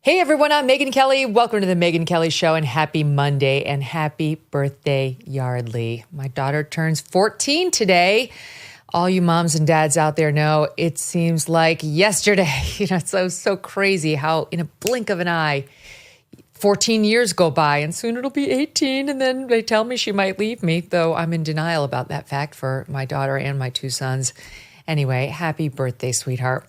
Hey everyone, I'm Megyn Kelly. Welcome to the Megyn Kelly Show and happy Monday and happy birthday, Yardley. My daughter turns 14 today. All you moms and dads out there know it seems like yesterday. It's so crazy how in a blink of an eye, 14 years go by and soon it'll be 18 and then they tell me she might leave me, though I'm in denial about that fact for my daughter and my two sons. Anyway, happy birthday, sweetheart.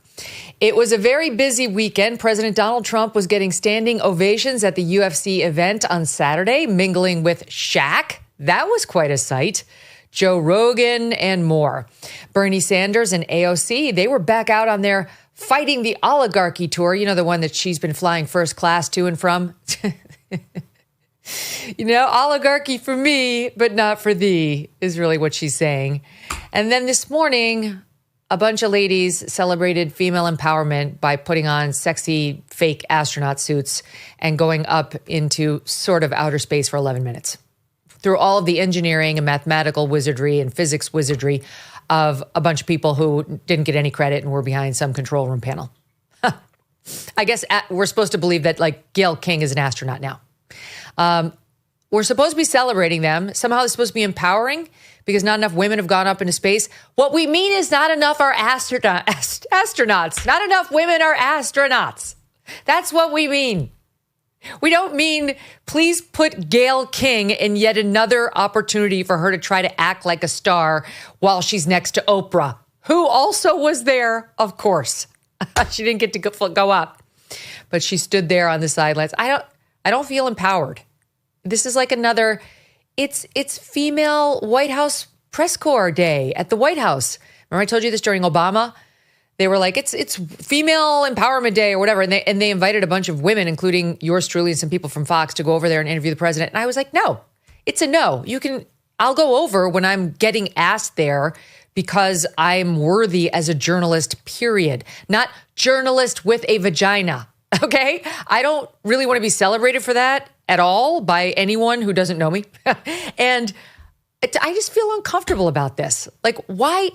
It was a very busy weekend. President Donald Trump was getting standing ovations at the UFC event on Saturday, mingling with Shaq. That was quite a sight. Joe Rogan and more. Bernie Sanders and AOC, they were back out on their Fighting the Oligarchy tour. You know, the one that she's been flying first class to and from. Oligarchy for me, but not for thee, is really what she's saying. And then this morning, a bunch of ladies celebrated female empowerment by putting on sexy fake astronaut suits and going up into sort of outer space for 11 minutes. Through all of the engineering and mathematical wizardry and physics wizardry of a bunch of people who didn't get any credit and were behind some control room panel. I guess we're supposed to believe that Gayle King is an astronaut now. We're supposed to be celebrating them. Somehow it's supposed to be empowering because not enough women have gone up into space. What we mean is not enough are astronauts. Not enough women are astronauts. That's what we mean. We don't mean please put Gayle King in yet another opportunity for her to try to act like a star while she's next to Oprah, who also was there, of course. She didn't get to go up, but she stood there on the sidelines. I don't feel empowered. This is like another, it's female White House press corps day at the White House. Remember I told you this during Obama? They were like, it's female empowerment day or whatever. And they invited a bunch of women, including yours truly and some people from Fox, to go over there and interview the president. And I was like, no, it's a no. I'll go over when I'm getting asked there because I'm worthy as a journalist, period. Not journalist with a vagina. Okay? I don't really want to be celebrated for that at all by anyone who doesn't know me. And I just feel uncomfortable about this. Like, why?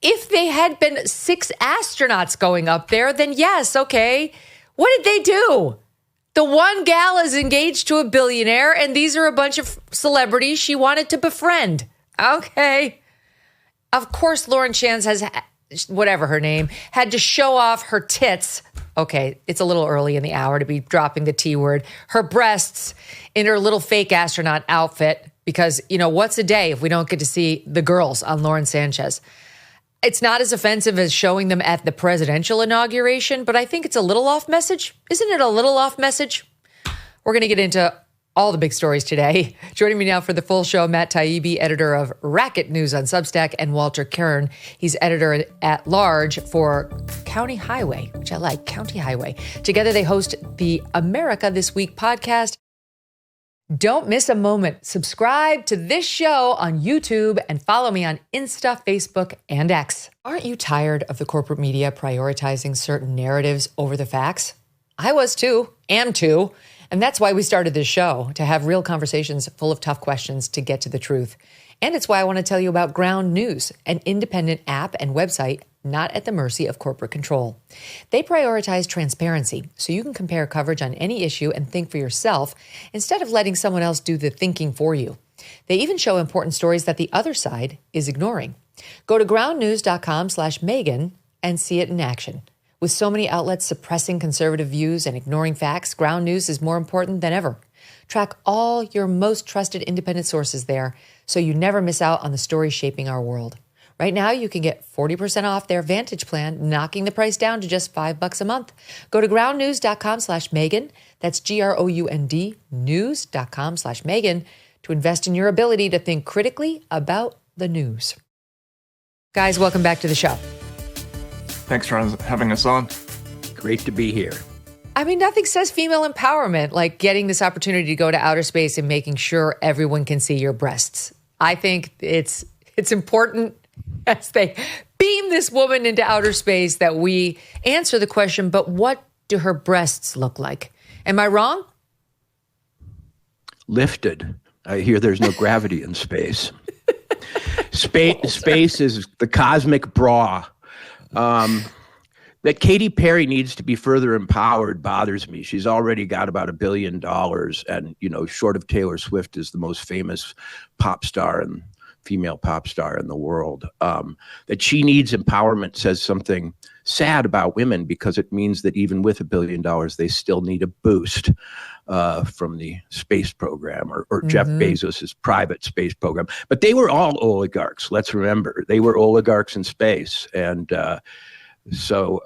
If they had been 6 astronauts going up there, then yes, okay. What did they do? The one gal is engaged to a billionaire, and these are a bunch of celebrities she wanted to befriend. Okay. Of course, Lauren Sanchez has, whatever her name, had to show off her tits. Okay, it's a little early in the hour to be dropping the T word. Her breasts in her little fake astronaut outfit. Because, what's a day if we don't get to see the girls on Lauren Sanchez? It's not as offensive as showing them at the presidential inauguration, but I think it's a little off message. Isn't it a little off message? We're going to get into all the big stories today. Joining me now for the full show, Matt Taibbi, editor of Racket News on Substack, and Walter Kirn. He's editor at large for County Highway, which I like, County Highway. Together they host the America This Week podcast. Don't miss a moment. Subscribe to this show on YouTube and follow me on Insta, Facebook, and X. Aren't you tired of the corporate media prioritizing certain narratives over the facts? I was too, am too. And that's why we started this show, to have real conversations full of tough questions to get to the truth. And it's why I want to tell you about Ground News, an independent app and website not at the mercy of corporate control. They prioritize transparency so you can compare coverage on any issue and think for yourself instead of letting someone else do the thinking for you. They even show important stories that the other side is ignoring. Go to groundnews.com/Megyn and see it in action. With so many outlets suppressing conservative views and ignoring facts, Ground News is more important than ever. Track all your most trusted independent sources there so you never miss out on the stories shaping our world. Right now, you can get 40% off their Vantage plan, knocking the price down to just $5 a month. Go to groundnews.com/Megyn. That's GROUND news.com/Megyn to invest in your ability to think critically about the news. Guys, welcome back to the show. Thanks for having us on. Great to be here. I mean, nothing says female empowerment like getting this opportunity to go to outer space and making sure everyone can see your breasts. I think it's important as they beam this woman into outer space that we answer the question, but what do her breasts look like? Am I wrong? Lifted. I hear there's no gravity in space. Space is the cosmic bra. That Katy Perry needs to be further empowered bothers me. She's already got about $1 billion, and short of Taylor Swift, is the most famous pop star and female pop star in the world. That she needs empowerment says something sad about women, because it means that even with $1 billion, they still need a boost from the space program or Jeff Bezos' private space program. But they were all oligarchs. Let's remember, they were oligarchs in space, and so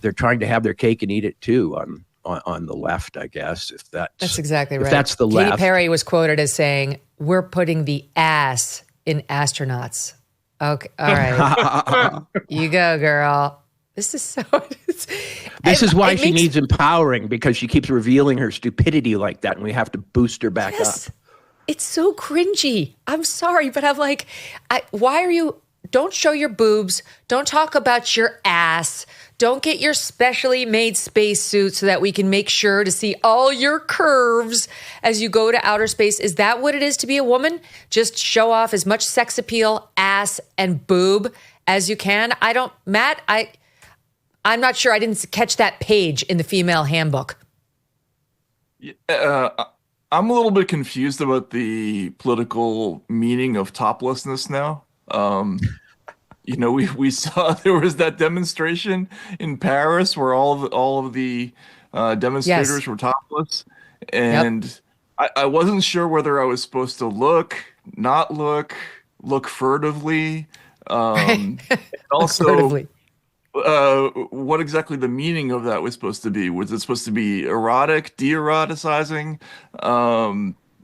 they're trying to have their cake and eat it too on the left, I guess. If that's exactly right. If that's the left. Katy Perry was quoted as saying, "We're putting the ass in astronauts." Okay, all right, you go, girl. This is so. This is why she needs empowering, because she keeps revealing her stupidity like that, and we have to boost her back up. It's so cringy. I'm sorry, but I'm like, why are you? Don't show your boobs. Don't talk about your ass. Don't get your specially made spacesuit so that we can make sure to see all your curves as you go to outer space. Is that what it is to be a woman? Just show off as much sex appeal, ass, and boob as you can? I'm not sure. I didn't catch that page in the female handbook. I'm a little bit confused about the political meaning of toplessness now. We saw there was that demonstration in Paris where all of the demonstrators were topless, and I wasn't sure whether I was supposed to not look furtively, also furtively. What exactly the meaning of that was supposed to be. Was it supposed to be erotic, de-eroticizing?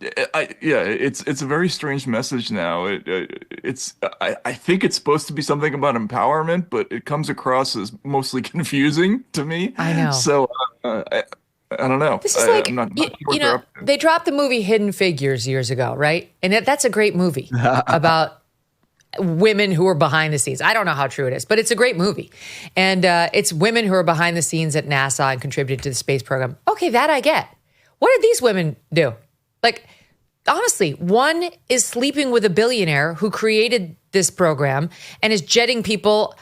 It's a very strange message now. I think it's supposed to be something about empowerment, but it comes across as mostly confusing to me. I know. So I don't know. This is they dropped the movie Hidden Figures years ago, right? And that's a great movie about women who are behind the scenes. I don't know how true it is, but it's a great movie. And it's women who are behind the scenes at NASA and contributed to the space program. Okay, that I get. What did these women do? Like, honestly, one is sleeping with a billionaire who created this program and is jetting people,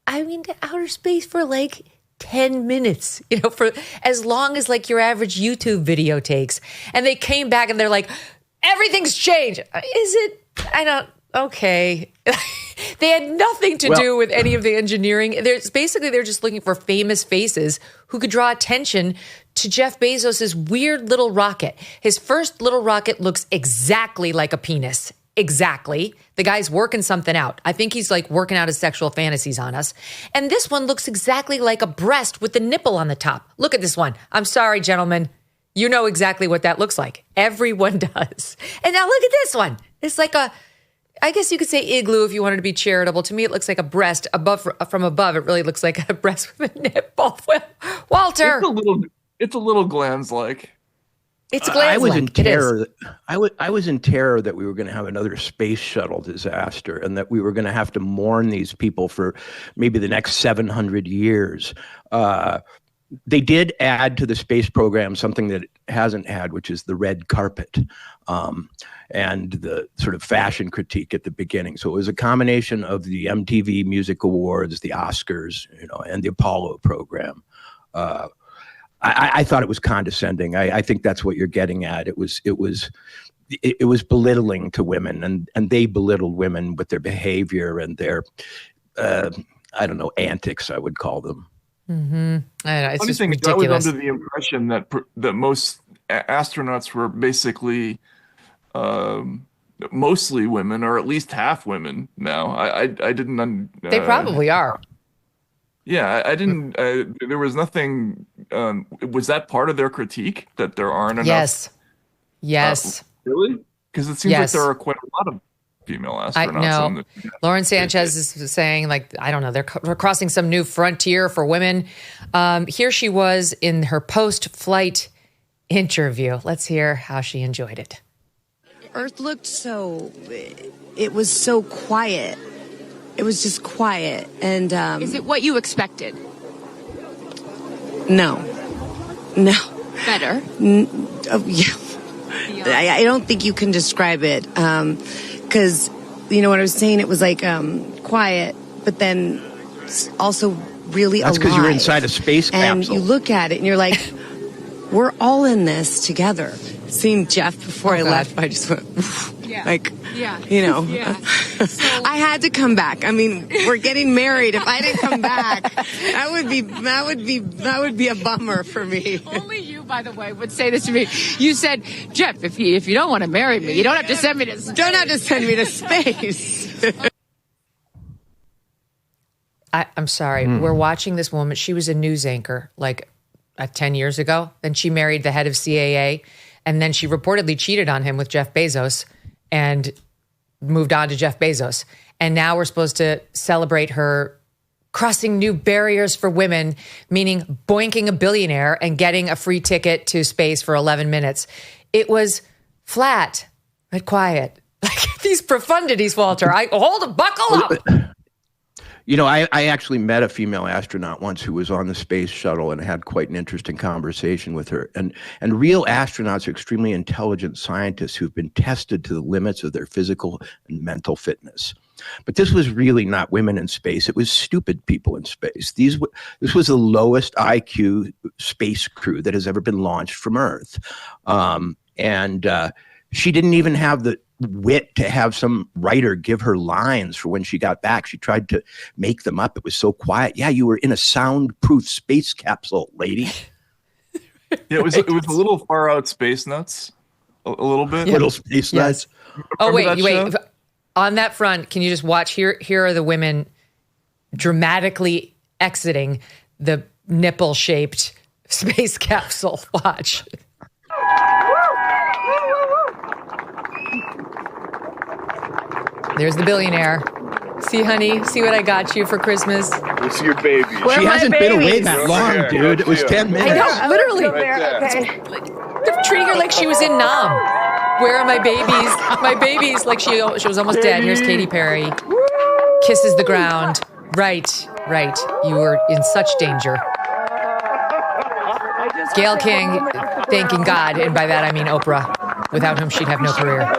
to outer space for like 10 minutes, for as long as like your average YouTube video takes. And they came back and they're like, everything's changed. Is it? Okay. They had nothing to do with any of the engineering. They're just looking for famous faces who could draw attention to Jeff Bezos' weird little rocket. His first little rocket looks exactly like a penis. Exactly. The guy's working something out. I think he's like working out his sexual fantasies on us. And this one looks exactly like a breast with the nipple on the top. Look at this one. I'm sorry, gentlemen. You know exactly what that looks like. Everyone does. And now look at this one. It's like I guess you could say igloo if you wanted to be charitable. To me, it looks like a breast. From above, it really looks like a breast with a nipple. Walter. It's a little Glans-like. It's Glans-like. I was in terror. I was in terror that we were going to have another space shuttle disaster, and that we were going to have to mourn these people for maybe the next 700 years. They did add to the space program something that it hasn't had, which is the red carpet, and the sort of fashion critique at the beginning. So it was a combination of the MTV Music Awards, the Oscars, and the Apollo program. I thought it was condescending. I think that's what you're getting at. It was belittling to women, and they belittled women with their behavior and their antics, I would call them. Mm-hmm. I know, it's just ridiculous. I was under the impression that most astronauts were basically mostly women, or at least half women. Now, I didn't. They probably are. Yeah, I didn't. There was nothing. Was that part of their critique, that there aren't enough? Yes. Really? Because it seems like there are quite a lot of female astronauts. I know. Lauren Sanchez is saying, I don't know, they're crossing some new frontier for women. Here she was in her post-flight interview. Let's hear how she enjoyed it. Earth looked it was so quiet. It was just quiet. And is it what you expected? No. Better? I don't think you can describe it. Because, what I was saying, it was like quiet, but then also really alive. That's because you're inside a space capsule. And you look at it and you're like, we're all in this together. Seeing Jeff before I left, I just went, I had to come back. I mean, we're getting married. If I didn't come back, that would be a bummer for me. Only you, by the way, would say this to me. You said, Jeff, if you don't want to marry me, you don't have to send me to space. Don't have to send me to space. I'm sorry. We're watching this woman. She was a news anchor like 10 years ago. Then she married the head of CAA. And then she reportedly cheated on him with Jeff Bezos and moved on to Jeff Bezos. And now we're supposed to celebrate her crossing new barriers for women, meaning boinking a billionaire and getting a free ticket to space for 11 minutes. It was flat but quiet. Like these profundities, Walter. Buckle up. You know, I actually met a female astronaut once who was on the space shuttle and had quite an interesting conversation with her. And real astronauts are extremely intelligent scientists who've been tested to the limits of their physical and mental fitness. But this was really not women in space. It was stupid people in space. This was the lowest IQ space crew that has ever been launched from Earth. She didn't even have the wit to have some writer give her lines for when she got back. She tried to make them up. It was so quiet. Yeah, you were in a soundproof space capsule, lady. Yeah, it was a little far out Space Nuts, a little bit. Little Space Nuts. Oh, wait. On that front, can you just watch? Here are the women dramatically exiting the nipple-shaped space capsule. Watch. There's the billionaire. See, honey, see what I got you for Christmas? It's your baby. She hasn't been away that long, dude. It was 10 minutes. I know, literally. Okay. They're treating her like she was in Nam. Where are my babies? My babies, like she was almost dead. Here's Katy Perry. Kisses the ground. Right. You were in such danger. Gayle King, thanking God, and by that I mean Oprah, without whom she'd have no career.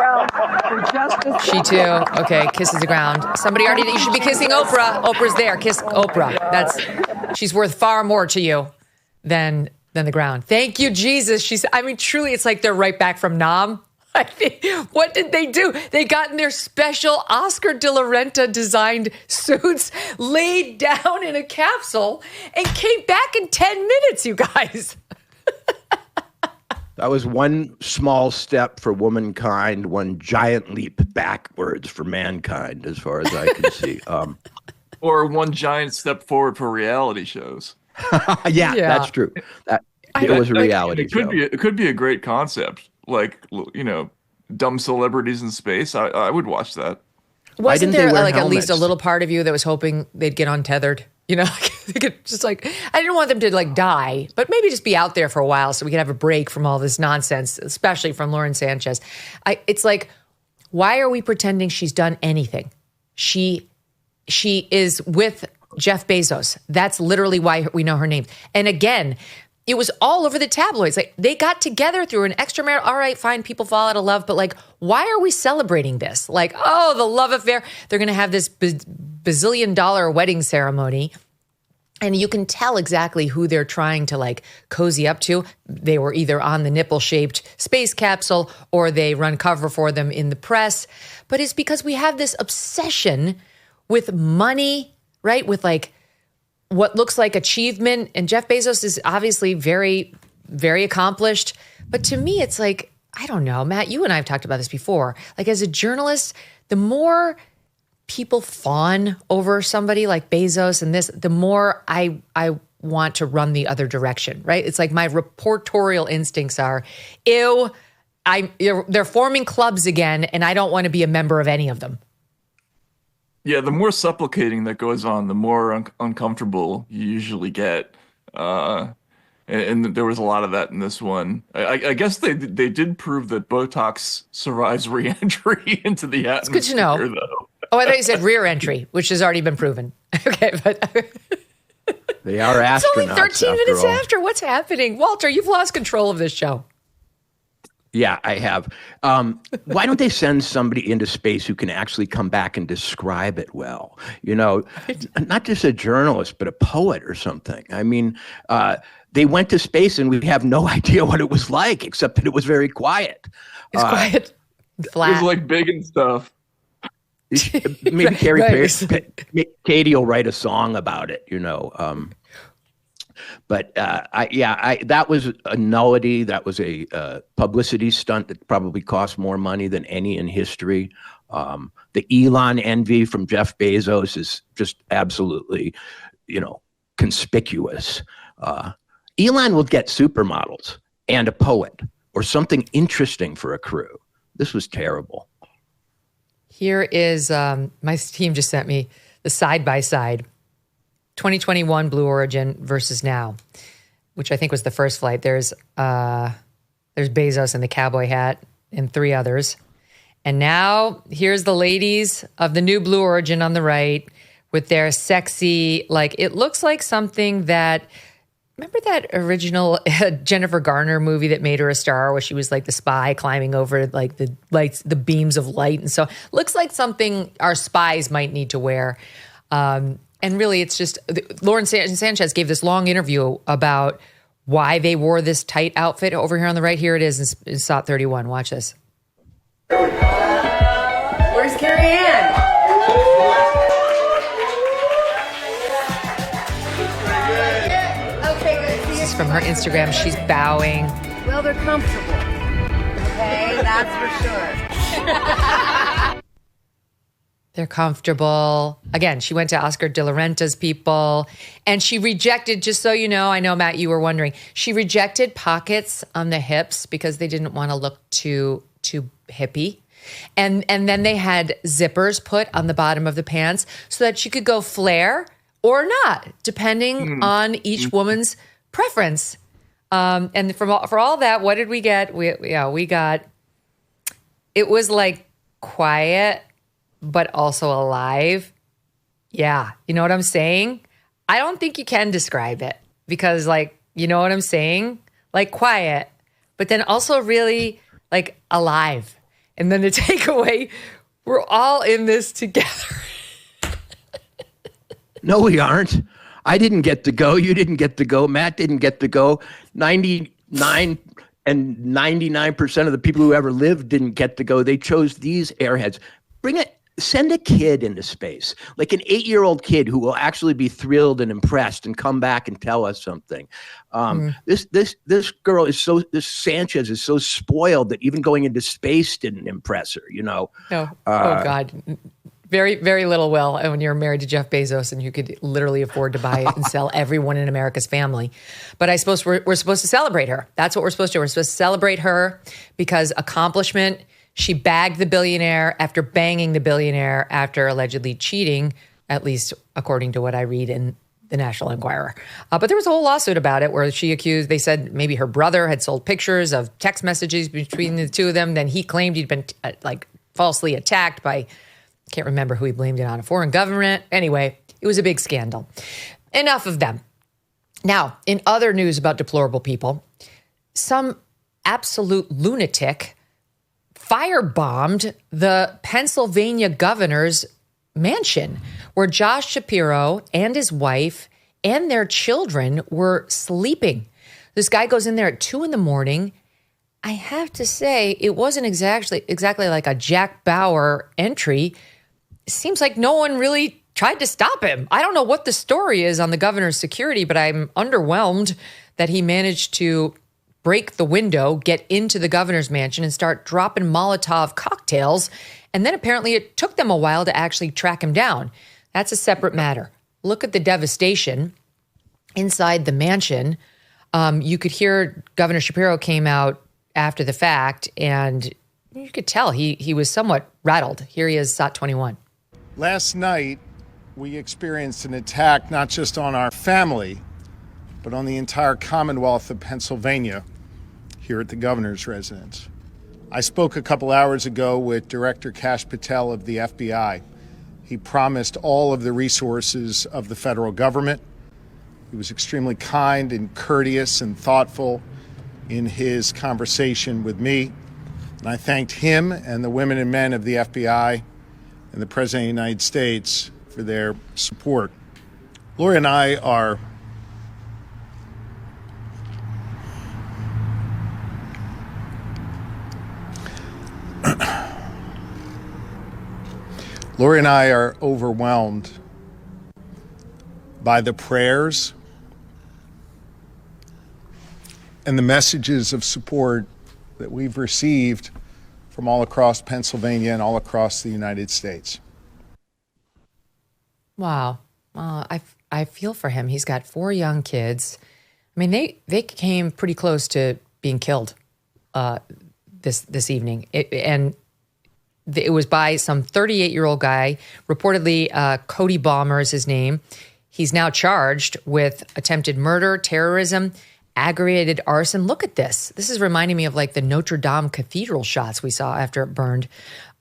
She too. Okay, kisses the ground. Somebody already, you should be kissing Oprah. Oprah's there. Kiss Oprah. She's worth far more to you than the ground. Thank you, Jesus. Truly, it's like they're right back from Nam. What did they do? They got in their special Oscar de la Renta designed suits, laid down in a capsule, and came back in 10 minutes, you guys. That was one small step for womankind, one giant leap backwards for mankind, as far as I can see. Or one giant step forward for reality shows. Yeah, that's true. It was a reality show. It could be a great concept, like, dumb celebrities in space. I would watch that. Wasn't there at least a little part of you that was hoping they'd get untethered? They could just I didn't want them to die, but maybe just be out there for a while so we could have a break from all this nonsense, especially from Lauren Sanchez. It's like, why are we pretending she's done anything? She is with Jeff Bezos. That's literally why we know her name. And again, it was all over the tabloids. Like, they got together through an extramarital. All right, fine, people fall out of love, but why are we celebrating this? The love affair. They're going to have this bazillion-dollar wedding ceremony, and you can tell exactly who they're trying to cozy up to. They were either on the nipple-shaped space capsule or they run cover for them in the press. But it's because we have this obsession with money, right? With what looks like achievement. And Jeff Bezos is obviously very, very accomplished. But to me, it's I don't know, Matt, you and I have talked about this before. As a journalist, the more people fawn over somebody like Bezos and this, the more I want to run the other direction, right? It's my reportorial instincts are, ew, they're forming clubs again, and I don't want to be a member of any of them. Yeah, the more supplicating that goes on, the more uncomfortable you usually get. And there was a lot of that in this one. I guess they did prove that Botox survives re-entry into the atmosphere. It's good to know. Though. Oh, I thought you said rear entry, which has already been proven. Okay, but they are astronauts. It's only 13 minutes after. What's happening? Walter, you've lost control of this show. Yeah, I have. Why don't they send somebody into space who can actually come back and describe it well? Not just a journalist, but a poet or something. I mean, they went to space and we have no idea what it was like, except that it was very quiet. It's quiet, flat. It was like big and stuff. Maybe Katy will write a song about it, But that was a nullity. That was a publicity stunt that probably cost more money than any in history. The Elon envy from Jeff Bezos is just absolutely, conspicuous. Elon will get supermodels and a poet or something interesting for a crew. This was terrible. Here is, my team just sent me the side-by-side 2021 Blue Origin versus now, which I think was the first flight. There's Bezos in the cowboy hat and 3 others. And now here's the ladies of the new Blue Origin on the right with their sexy, it looks like something that, remember that original Jennifer Garner movie that made her a star where she was like the spy climbing over the lights, the beams of light. And so looks like something our spies might need to wear. And really, it's just Lauren Sanchez gave this long interview about why they wore this tight outfit over here on the right. Here it is in SOT 31. Watch this. Where's Carrie Ann? Okay, good. This is from her Instagram. She's bowing. Well, they're comfortable. Okay, that's for sure. They're comfortable. Again, she went to Oscar de la Renta's people, and she rejected, just so you know, I know, Matt, you were wondering, she rejected pockets on the hips because they didn't want to look too hippie. And then they had zippers put on the bottom of the pants so that she could go flare or not, depending on each woman's preference. And for all that, what did we get? We got, it was like quiet, but also alive. Yeah. You know what I'm saying? I don't think you can describe it because you know what I'm saying? Like quiet, but then also really alive. And then the takeaway, we're all in this together. No, we aren't. I didn't get to go. You didn't get to go. Matt didn't get to go. 99% of the people who ever lived didn't get to go. They chose these airheads. Send a kid into space, like an 8-year-old kid who will actually be thrilled and impressed and come back and tell us something. This girl is this Sanchez is so spoiled that even going into space didn't impress her, No. Oh God. Very, very little will. And when you're married to Jeff Bezos and you could literally afford to buy it and sell everyone in America's family. But I suppose we're supposed to celebrate her. That's what we're supposed to do. We're supposed to celebrate her because accomplishment. She bagged the billionaire after banging the billionaire after allegedly cheating, at least according to what I read in the National Enquirer. But there was a whole lawsuit about it where they said maybe her brother had sold pictures of text messages between the two of them. Then he claimed he'd been falsely attacked by, I can't remember who he blamed it on, a foreign government. Anyway, it was a big scandal. Enough of them. Now, in other news about deplorable people, some absolute lunatic firebombed the Pennsylvania governor's mansion where Josh Shapiro and his wife and their children were sleeping. This guy goes in there at 2 a.m. I have to say, it wasn't exactly like a Jack Bauer entry. It seems like no one really tried to stop him. I don't know what the story is on the governor's security, but I'm underwhelmed that he managed to break the window, get into the governor's mansion and start dropping Molotov cocktails. And then apparently it took them a while to actually track him down. That's a separate matter. Look at the devastation inside the mansion. You could hear Governor Shapiro came out after the fact, and you could tell he was somewhat rattled. Here he is, SOT 21. Last night, we experienced an attack not just on our family, but on the entire Commonwealth of Pennsylvania here at the governor's residence. I spoke a couple hours ago with Director Kash Patel of the FBI. He promised all of the resources of the federal government. He was extremely kind and courteous and thoughtful in his conversation with me. And I thanked him and the women and men of the FBI and the President of the United States for their support. Lori and I are overwhelmed by the prayers and the messages of support that we've received from all across Pennsylvania and all across the United States. Wow. I feel for him. He's got 4 young kids. I mean, they came pretty close to being killed this evening. It was by some 38-year-old guy, reportedly Cody Balmer is his name. He's now charged with attempted murder, terrorism, aggravated arson. Look at this. This is reminding me of like the Notre Dame Cathedral shots we saw after it burned.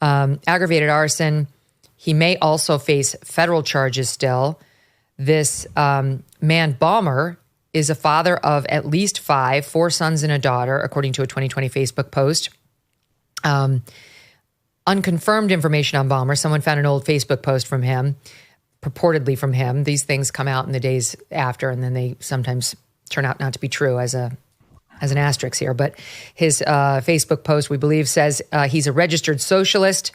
Aggravated arson. He may also face federal charges still. This man, Balmer, is a father of at least 4 sons and a daughter, according to a 2020 Facebook post. Unconfirmed information on Balmer. Someone found an old Facebook post from him, purportedly from him. These things come out in the days after, and then they sometimes turn out not to be true as an asterisk here. But his Facebook post, we believe, says he's a registered socialist.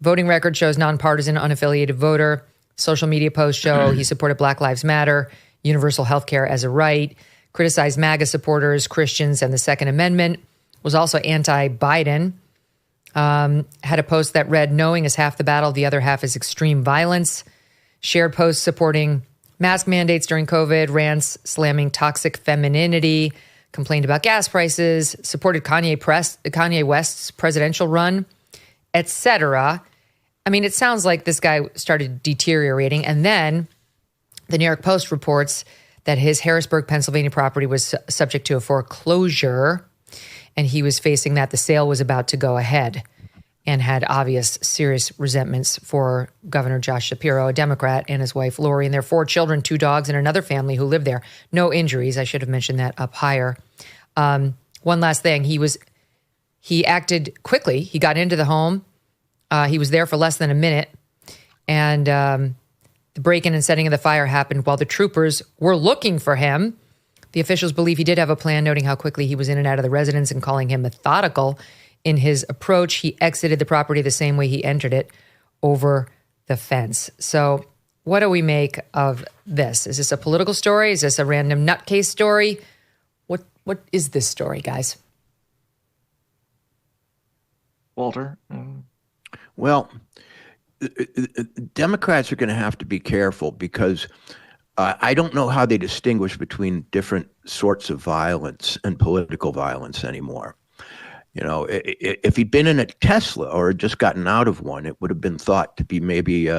Voting record shows nonpartisan, unaffiliated voter. Social media posts show he supported Black Lives Matter, universal health care as a right, criticized MAGA supporters, Christians, and the Second Amendment, was also anti-Biden. Had a post that read, "Knowing is half the battle, the other half is extreme violence." Shared posts supporting mask mandates during COVID, rants slamming toxic femininity, complained about gas prices, supported Kanye West's presidential run, etc. I mean, it sounds like this guy started deteriorating. And then the New York Post reports that his Harrisburg, Pennsylvania property was subject to a foreclosure, and he was facing that. The sale was about to go ahead, and had obvious serious resentments for Governor Josh Shapiro, a Democrat, and his wife Lori, and their 4 children, 2 dogs, and another family who lived there. No injuries. I should have mentioned that up higher. One last thing. He acted quickly. He got into the home. He was there for less than a minute, and the break-in and setting of the fire happened while the troopers were looking for him. The officials believe he did have a plan, noting how quickly he was in and out of the residence and calling him methodical in his approach. He exited the property the same way he entered it, over the fence. So what do we make of this? Is this a political story? Is this a random nutcase story? What is this story, guys? Walter? Well, Democrats are going to have to be careful, because I don't know how they distinguish between different sorts of violence and political violence anymore. You know, if he'd been in a Tesla or had just gotten out of one, it would have been thought to be maybe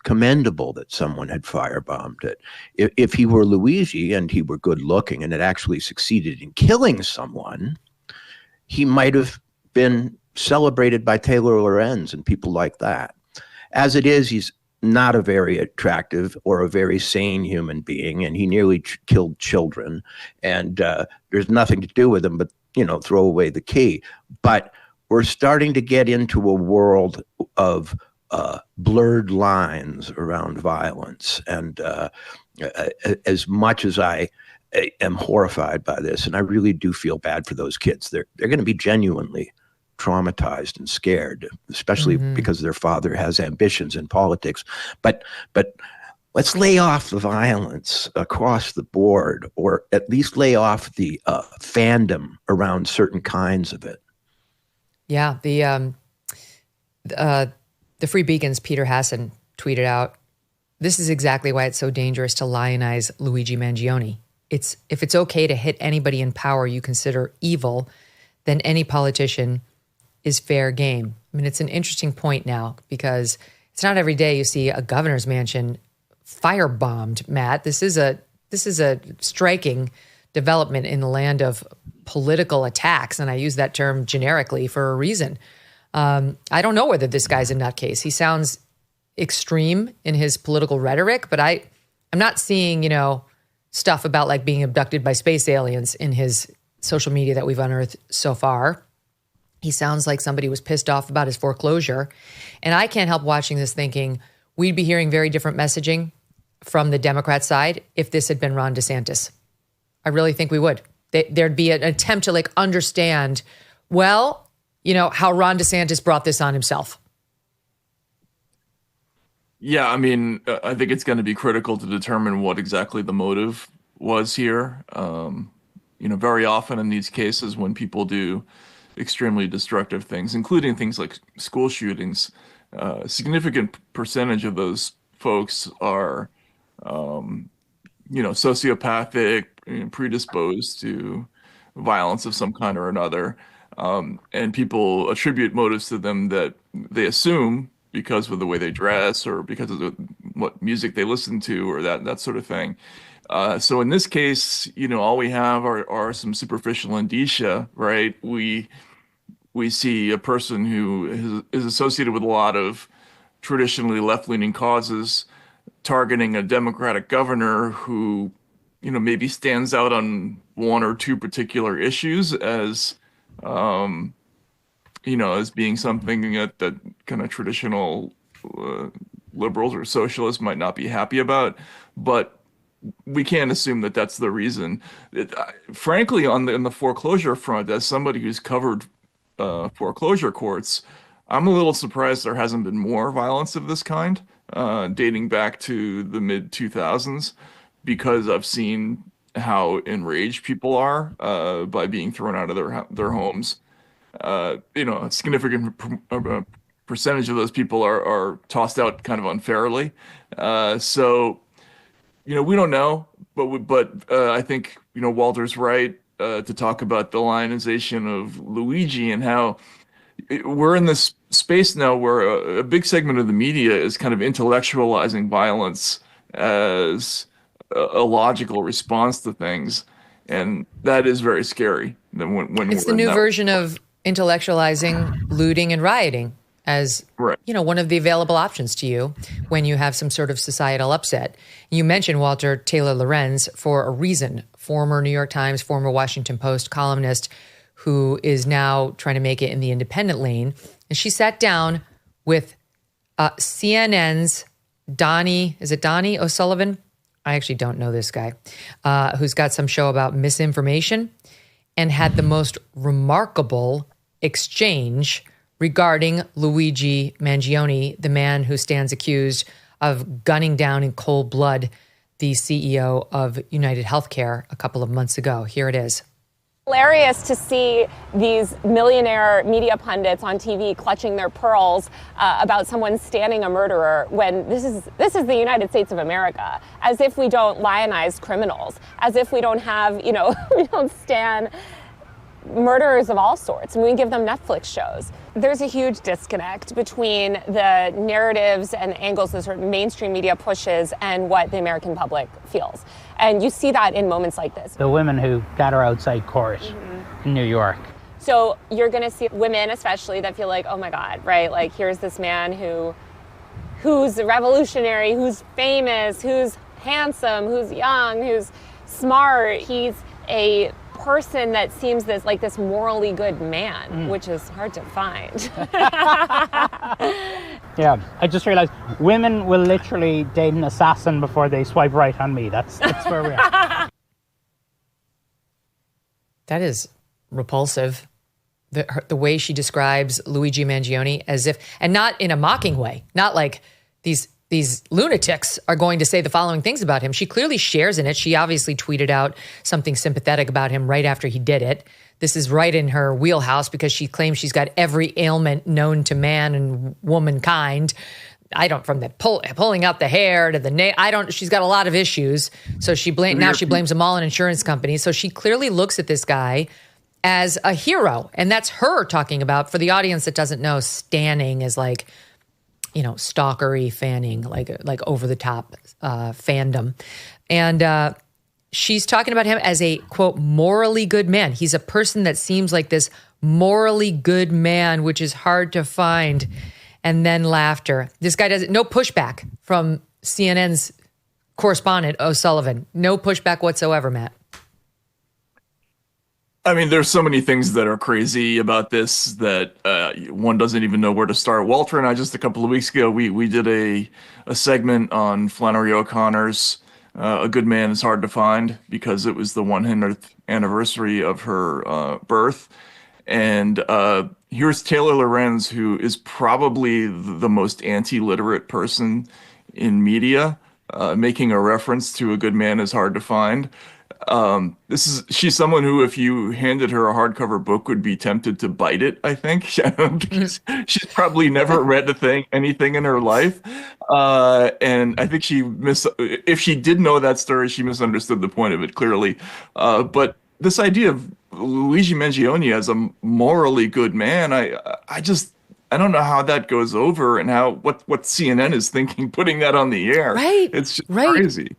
commendable that someone had firebombed it. If he were Luigi and he were good looking and had actually succeeded in killing someone, he might have been celebrated by Taylor Lorenz and people like that. As it is, he's not a very attractive or a very sane human being, and he nearly killed children, and there's nothing to do with him but, you know, throw away the key. But we're starting to get into a world of blurred lines around violence, and as much as I am horrified by this, and I really do feel bad for those kids, they're going to be genuinely traumatized and scared, especially because their father has ambitions in politics. But let's lay off the violence across the board, or at least lay off the fandom around certain kinds of it. Yeah, the Free Beacon's Peter Hassan tweeted out, "This is exactly why it's so dangerous to lionize Luigi Mangione. If it's okay to hit anybody in power you consider evil, then any politician is fair game." I mean, it's an interesting point now, because it's not every day you see a governor's mansion firebombed, Matt. This is a striking development in the land of political attacks, and I use that term generically for a reason. I don't know whether this guy's a nutcase. He sounds extreme in his political rhetoric, but I'm not seeing, you know, stuff about like being abducted by space aliens in his social media that we've unearthed so far. He sounds like somebody was pissed off about his foreclosure. And I can't help watching this thinking we'd be hearing very different messaging from the Democrat side if this had been Ron DeSantis. I really think we would. There'd be an attempt to like understand, well, you know, how Ron DeSantis brought this on himself. Yeah, I mean, I think it's going to be critical to determine what exactly the motive was here. You know, very often in these cases when people do extremely destructive things, including things like school shootings, a significant percentage of those folks are, you know, sociopathic, predisposed to violence of some kind or another. And people attribute motives to them that they assume because of the way they dress or because of what music they listen to or that sort of thing. So in this case, you know, all we have are some superficial indicia, right? We see a person who is associated with a lot of traditionally left-leaning causes targeting a Democratic governor who, you know, maybe stands out on one or two particular issues as, you know, as being something that kind of traditional liberals or socialists might not be happy about. But we can't assume that that's the reason. Frankly, in the foreclosure front, as somebody who's covered foreclosure courts, I'm a little surprised there hasn't been more violence of this kind, dating back to the mid 2000s, because I've seen how enraged people are by being thrown out of their homes. You know, a significant percentage of those people are tossed out kind of unfairly. So, you know, we don't know, but I think, you know, Walter's right to talk about the lionization of Luigi and how we're in this space now where a big segment of the media is kind of intellectualizing violence as a logical response to things, and that is very scary. When it's the new version of intellectualizing looting and rioting as, right, you know, one of the available options to you when you have some sort of societal upset. You mentioned Walter Taylor Lorenz for a reason, former New York Times, former Washington Post columnist who is now trying to make it in the independent lane. And she sat down with CNN's Donnie O'Sullivan? I actually don't know this guy, who's got some show about misinformation, and had the most remarkable exchange regarding Luigi Mangione, the man who stands accused of gunning down in cold blood the CEO of United Healthcare a couple of months ago. Here it is. Hilarious to see these millionaire media pundits on TV clutching their pearls about someone standing a murderer when this is the United States of America, as if we don't lionize criminals, as if we don't have, you know, we don't stand murderers of all sorts, and we give them Netflix shows. There's a huge disconnect between the narratives and angles that sort of mainstream media pushes and what the American public feels. And you see that in moments like this. The women who gather outside court in New York. So you're going to see women especially that feel like, oh my God, right? Like here's this man who's revolutionary, who's famous, who's handsome, who's young, who's smart. He's a person that seems this morally good man, which is hard to find. Yeah, I just realized women will literally date an assassin before they swipe right on me. That's where we are. That is repulsive. The way she describes Luigi Mangione as if, and not in a mocking way, not like these lunatics are going to say the following things about him. She clearly shares in it. She obviously tweeted out something sympathetic about him right after he did it. This is right in her wheelhouse because she claims she's got every ailment known to man and womankind. From the pulling out the hair to the nail. She's got a lot of issues. So she blames them all on insurance companies. So she clearly looks at this guy as a hero. And that's her talking about, for the audience that doesn't know, standing is like, you know, stalkery fanning, like over the top fandom. And she's talking about him as a, quote, morally good man. He's a person that seems like this morally good man, which is hard to find. And then laughter. This guy no pushback from CNN's correspondent, O'Sullivan. No pushback whatsoever, Matt. I mean, there's so many things that are crazy about this that one doesn't even know where to start. Walter and I, just a couple of weeks ago, we did a segment on Flannery O'Connor's A Good Man is Hard to Find, because it was the 100th anniversary of her birth. And here's Taylor Lorenz, who is probably the most anti-literate person in media, making a reference to A Good Man is Hard to Find. She's someone who, if you handed her a hardcover book, would be tempted to bite it, I think. She's probably never read anything in her life. And I think if she did know that story, she misunderstood the point of it, clearly. But this idea of Luigi Mangione as a morally good man, I don't know how that goes over, and what CNN is thinking putting that on the air. Right. It's just crazy.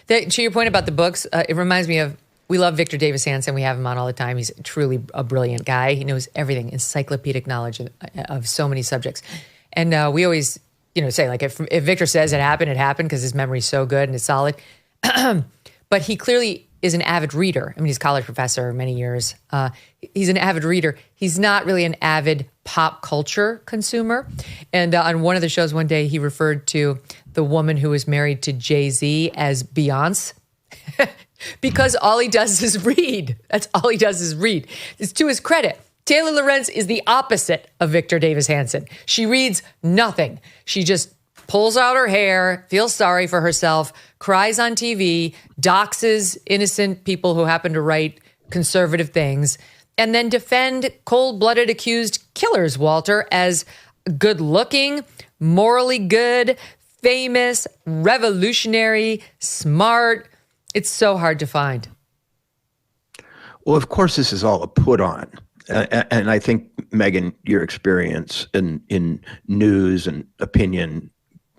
To your point about the books, it reminds me of, we love Victor Davis Hanson. We have him on all the time. He's truly a brilliant guy. He knows everything, encyclopedic knowledge of so many subjects. And we always, say, like, if Victor says it happened, because his memory's so good and it's solid. But he clearly is an avid reader. I mean, he's a college professor many years. He's an avid reader. He's not really an avid pop culture consumer. And on one of the shows one day, he referred to the woman who was married to Jay-Z as Beyonce, because all he does is read. That's all he does is read. It's to his credit. Taylor Lorenz is the opposite of Victor Davis Hanson. She reads nothing. She just pulls out her hair, feels sorry for herself, cries on TV, doxes innocent people who happen to write conservative things, and then defend cold-blooded accused killers, Walter, as good-looking, morally good, famous, revolutionary, smart. It's so hard to find. Well, of course, this is all a put on. And I think, Megyn, your experience in news and opinion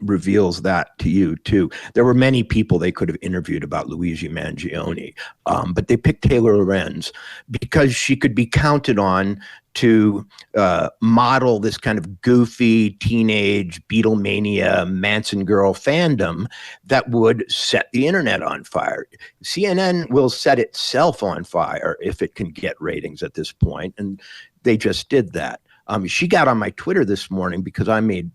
reveals that to you too. There were many people they could have interviewed about Luigi Mangione, but they picked Taylor Lorenz because she could be counted on to model this kind of goofy teenage Beatlemania Manson girl fandom that would set the internet on fire. CNN will set itself on fire if it can get ratings at this point, and they just did that. She got on my Twitter this morning because I made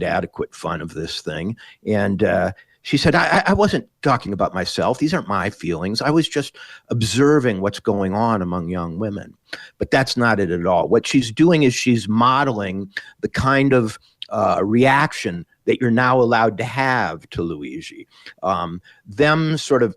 adequate fun of this thing. And she said, I wasn't talking about myself. These aren't my feelings. I was just observing what's going on among young women. But that's not it at all. What she's doing is she's modeling the kind of reaction that you're now allowed to have to Luigi. Them sort of,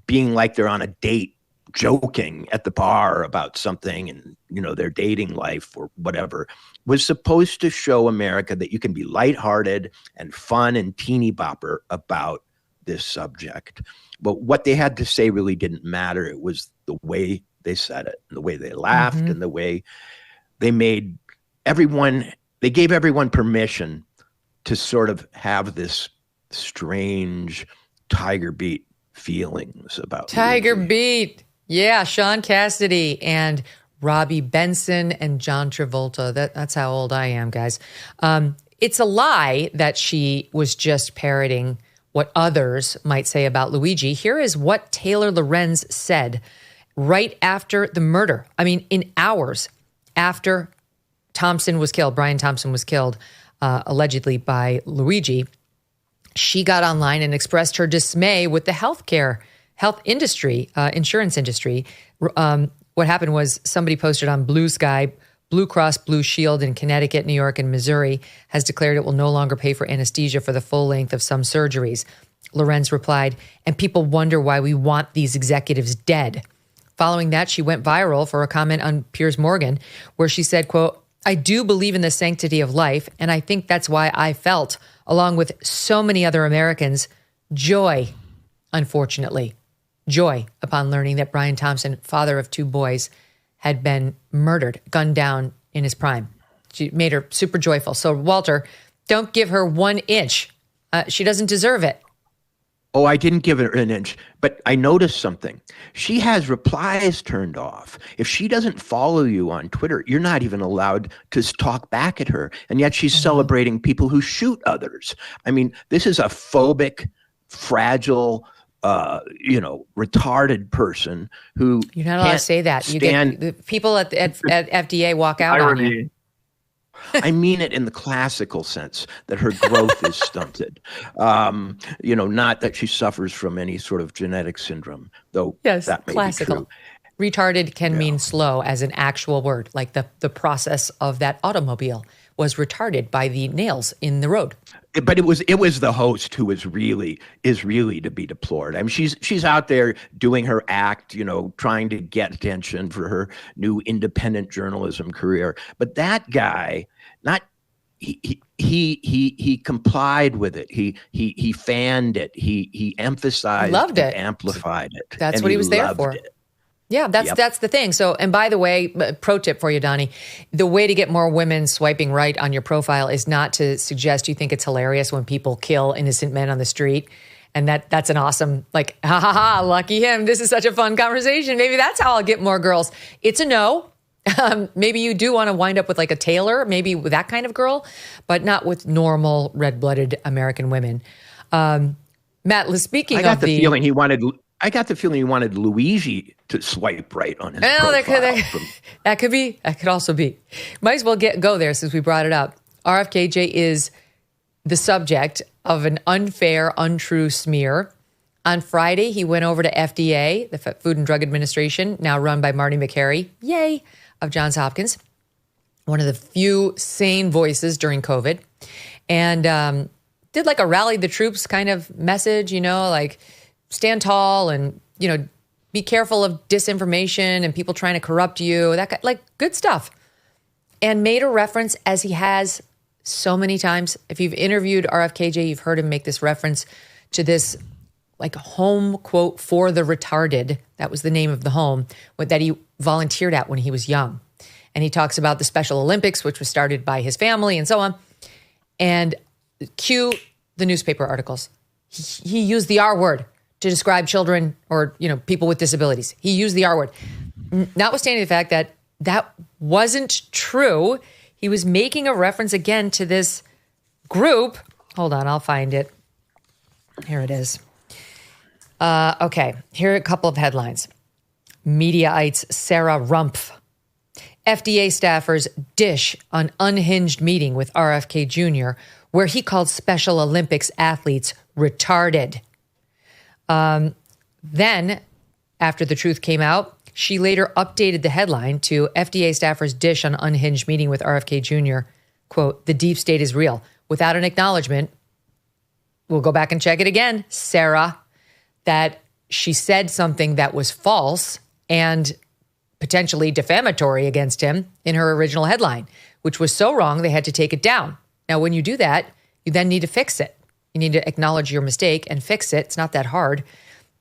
being like they're on a date, joking at the bar about something and, their dating life or whatever, was supposed to show America that you can be lighthearted and fun and teeny bopper about this subject. But what they had to say really didn't matter. It was the way they said it, and the way they laughed, and the way they made they gave everyone permission to sort of have this strange Tiger Beat feelings about Tiger Luigi. Beat. Yeah, Sean Cassidy and Robbie Benson and John Travolta. That's how old I am, guys. It's a lie that she was just parroting what others might say about Luigi. Here is what Taylor Lorenz said right after the murder. I mean, in hours after Brian Thompson was killed, allegedly by Luigi. She got online and expressed her dismay with the health industry, insurance industry. What happened was somebody posted on Blue Sky, Blue Cross Blue Shield in Connecticut, New York, and Missouri has declared it will no longer pay for anesthesia for the full length of some surgeries. Lorenz replied, and people wonder why we want these executives dead. Following that, she went viral for a comment on Piers Morgan, where she said, quote, I do believe in the sanctity of life, and I think that's why I felt, along with so many other Americans, joy, unfortunately. Joy upon learning that Brian Thompson, father of two boys, had been murdered, gunned down in his prime. She made her super joyful. So, Walter, don't give her 1 inch. She doesn't deserve it. Oh, I didn't give her an inch, but I noticed something. She has replies turned off. If she doesn't follow you on Twitter, you're not even allowed to talk back at her. And yet she's celebrating people who shoot others. I mean, this is a phobic, fragile, retarded person who You're not allowed to say that. You get the people at FDA walk out on you. I mean it in the classical sense that her growth is stunted. Not that she suffers from any sort of genetic syndrome, though that may classical. be true. Retarded can mean slow as an actual word, like the process of that automobile was retarded by the nails in the road. But it was the host who is really to be deplored. I mean, she's out there doing her act, trying to get attention for her new independent journalism career. But that guy, he complied with it. He fanned it. He emphasized, loved it, amplified it. That's what he was there for. Yeah, that's the thing. So, and by the way, pro tip for you, Donnie, the way to get more women swiping right on your profile is not to suggest you think it's hilarious when people kill innocent men on the street. And that's an awesome, like, ha ha ha, lucky him. This is such a fun conversation. Maybe that's how I'll get more girls. It's a no. Maybe you do want to wind up with like a Taylor, maybe with that kind of girl, but not with normal red-blooded American women. Matt, speaking of I got the feeling he wanted Luigi to swipe right on his profile. That could be. That could also be. Might as well go there since we brought it up. RFKJ is the subject of an unfair, untrue smear. On Friday, he went over to FDA, the Food and Drug Administration, now run by Marty Makary, yay, of Johns Hopkins, one of the few sane voices during COVID, and did like a rally the troops kind of message, like stand tall and, be careful of disinformation and people trying to corrupt you, like good stuff. And made a reference, as he has so many times. If you've interviewed RFKJ, you've heard him make this reference to this like home quote for the retarded. That was the name of the home that he volunteered at when he was young. And he talks about the Special Olympics, which was started by his family and so on. And cue the newspaper articles. He used the R word to describe children or, people with disabilities. He used the R word. Notwithstanding the fact that that wasn't true, he was making a reference again to this group. Hold on, I'll find it. Here it is. Okay, here are a couple of headlines. Mediaites Sarah Rumpf. FDA staffers dish on unhinged meeting with RFK Jr., where he called Special Olympics athletes retarded. Then, after the truth came out, she later updated the headline to FDA staffers dish on unhinged meeting with RFK Jr., quote, the deep state is real, without an acknowledgement. We'll go back and check it again, Sarah, that she said something that was false and potentially defamatory against him in her original headline, which was so wrong they had to take it down. Now, when you do that, you then need to fix it. You need to acknowledge your mistake and fix it. It's not that hard.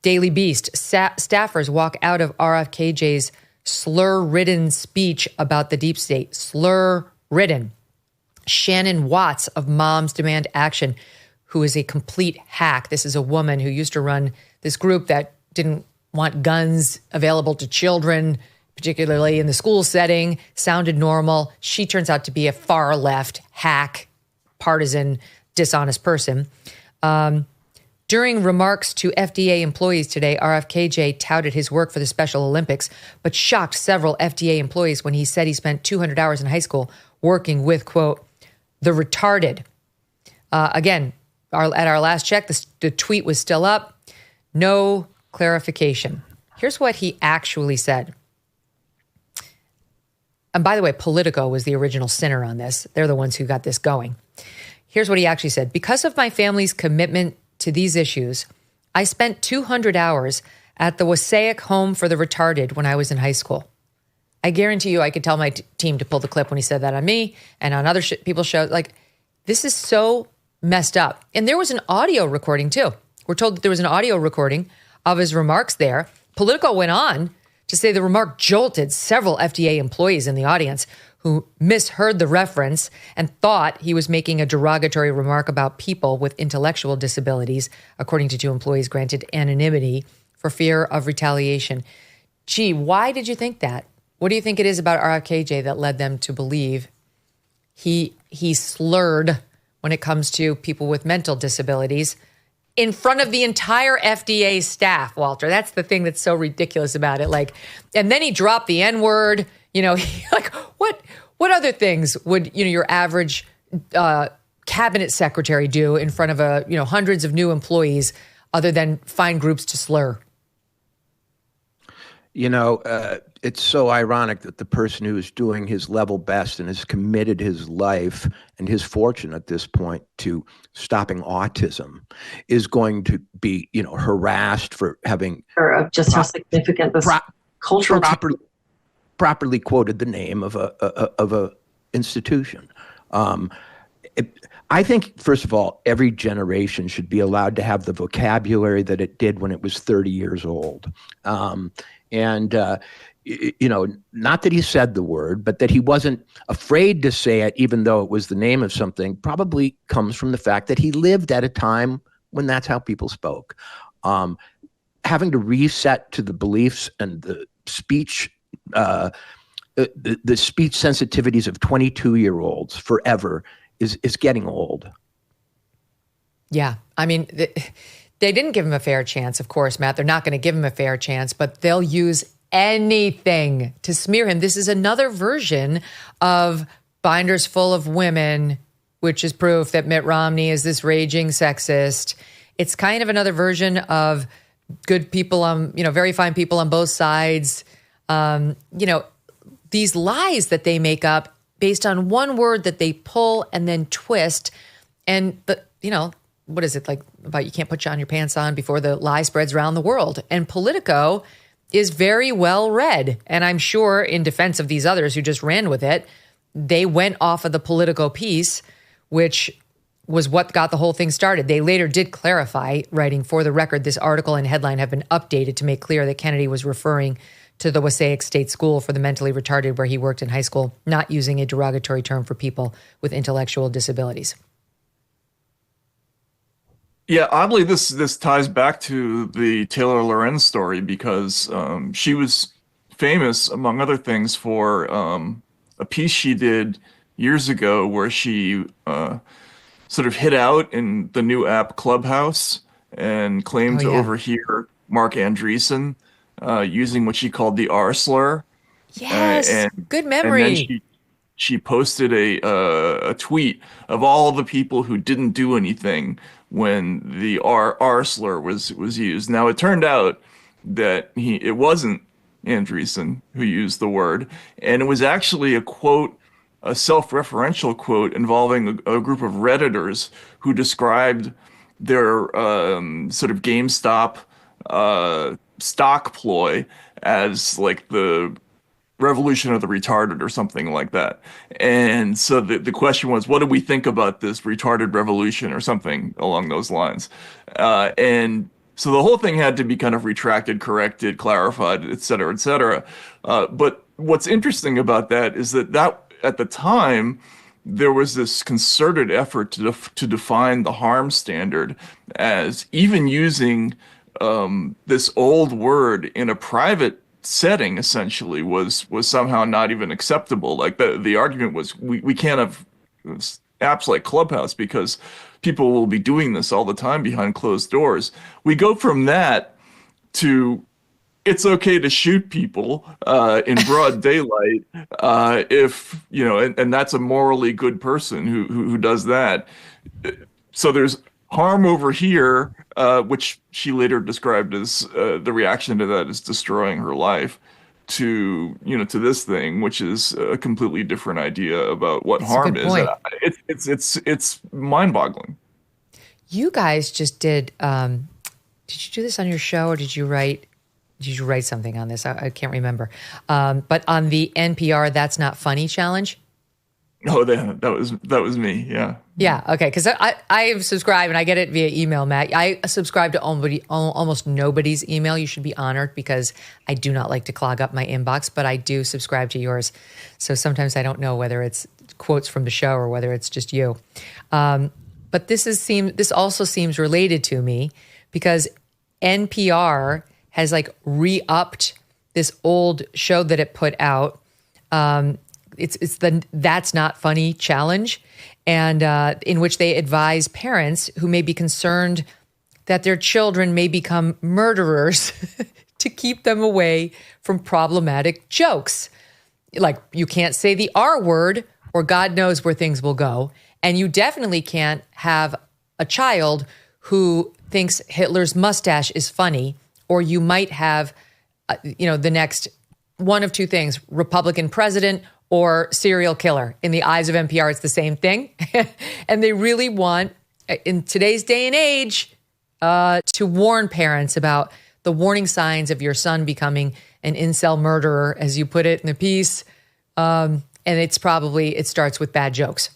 Daily Beast, staffers walk out of RFKJ's slur-ridden speech about the deep state. Slur-ridden. Shannon Watts of Moms Demand Action, who is a complete hack. This is a woman who used to run this group that didn't want guns available to children, particularly in the school setting, sounded normal. She turns out to be a far left hack, partisan, dishonest person. During remarks to FDA employees today, RFKJ touted his work for the Special Olympics, but shocked several FDA employees when he said he spent 200 hours in high school working with, quote, the retarded. Again, at our last check, the tweet was still up. No clarification. Here's what he actually said. And by the way, Politico was the original sinner on this. They're the ones who got this going. Here's what he actually said. Because of my family's commitment to these issues, I spent 200 hours at the Wasaic Home for the Retarded when I was in high school. I guarantee you I could tell my team to pull the clip when he said that on me and on other people's shows. Like, this is so messed up. And there was an audio recording too. We're told that there was an audio recording of his remarks there. Politico went on to say the remark jolted several FDA employees in the audience who misheard the reference and thought he was making a derogatory remark about people with intellectual disabilities, according to two employees granted anonymity for fear of retaliation. Gee, why did you think that? What do you think it is about RFKJ that led them to believe he slurred when it comes to people with mental disabilities in front of the entire FDA staff, Walter. That's the thing that's so ridiculous about it. Like, and then he dropped the N-word. You know, like what other things would, you know, your average cabinet secretary do in front of hundreds of new employees other than find groups to slur? You know, it's so ironic that the person who is doing his level best and has committed his life and his fortune at this point to stopping autism is going to be, you know, harassed for having just how significant this cultural properly quoted the name of a institution. I think, first of all, every generation should be allowed to have the vocabulary that it did when it was 30 years old. You know, not that he said the word, but that he wasn't afraid to say it, even though it was the name of something, probably comes from the fact that he lived at a time when that's how people spoke. Having to reset to the beliefs and the speech, the speech sensitivities of 22-year-olds forever is getting old. Yeah. I mean, they didn't give him a fair chance, of course, Matt. They're not going to give him a fair chance, but they'll use anything to smear him. This is another version of binders full of women, which is proof that Mitt Romney is this raging sexist. It's kind of another version of good people very fine people on both sides. These lies that they make up based on one word that they pull and then twist. And, what is it like about you can't put John your pants on before the lie spreads around the world? And Politico is very well read. And I'm sure in defense of these others who just ran with it, they went off of the Politico piece, which was what got the whole thing started. They later did clarify, writing, "For the record, this article and headline have been updated to make clear that Kennedy was referring to the Wasaic State School for the Mentally Retarded where he worked in high school, not using a derogatory term for people with intellectual disabilities." Yeah, oddly, this ties back to the Taylor Lorenz story because she was famous, among other things, for a piece she did years ago where she sort of hid out in the new app Clubhouse and claimed to overhear Mark Andreessen using what she called the R slur. Yes, good memory. And then she posted a tweet of all the people who didn't do anything when the R slur was used. Now, it turned out that it wasn't Andreessen who used the word, and it was actually a quote, a self-referential quote involving a group of Redditors who described their sort of GameStop stock ploy as like the revolution of the retarded or something like that. And so the question was, what do we think about this retarded revolution or something along those lines? And so the whole thing had to be kind of retracted, corrected, clarified, et cetera, et cetera. But what's interesting about that is that at the time, there was this concerted effort to define the harm standard as even using this old word in a private setting essentially was somehow not even acceptable. Like the argument was we can't have apps like Clubhouse because people will be doing this all the time behind closed doors. We go from that to it's okay to shoot people in broad daylight if and that's a morally good person who does that. So there's harm over here, which she later described as the reaction to that is destroying her life, to this thing, which is a completely different idea about what harm is. It's mind-boggling. You guys just did you do this on your show, or did you write something on this? I can't remember. But on the NPR That's Not Funny challenge. Oh, that was me. Yeah. Yeah. Okay. Because I subscribe and I get it via email, Matt. I subscribe to almost nobody's email. You should be honored because I do not like to clog up my inbox, but I do subscribe to yours. So sometimes I don't know whether it's quotes from the show or whether it's just you. But this also seems related to me because NPR has like re-upped this old show that it put out. It's the That's Not Funny challenge, and in which they advise parents who may be concerned that their children may become murderers to keep them away from problematic jokes. Like, you can't say the R word, or God knows where things will go. And you definitely can't have a child who thinks Hitler's mustache is funny, or you might have, the next one of two things: Republican president or serial killer. In the eyes of NPR, it's the same thing. And they really want, in today's day and age, to warn parents about the warning signs of your son becoming an incel murderer, as you put it in the piece. And it starts with bad jokes.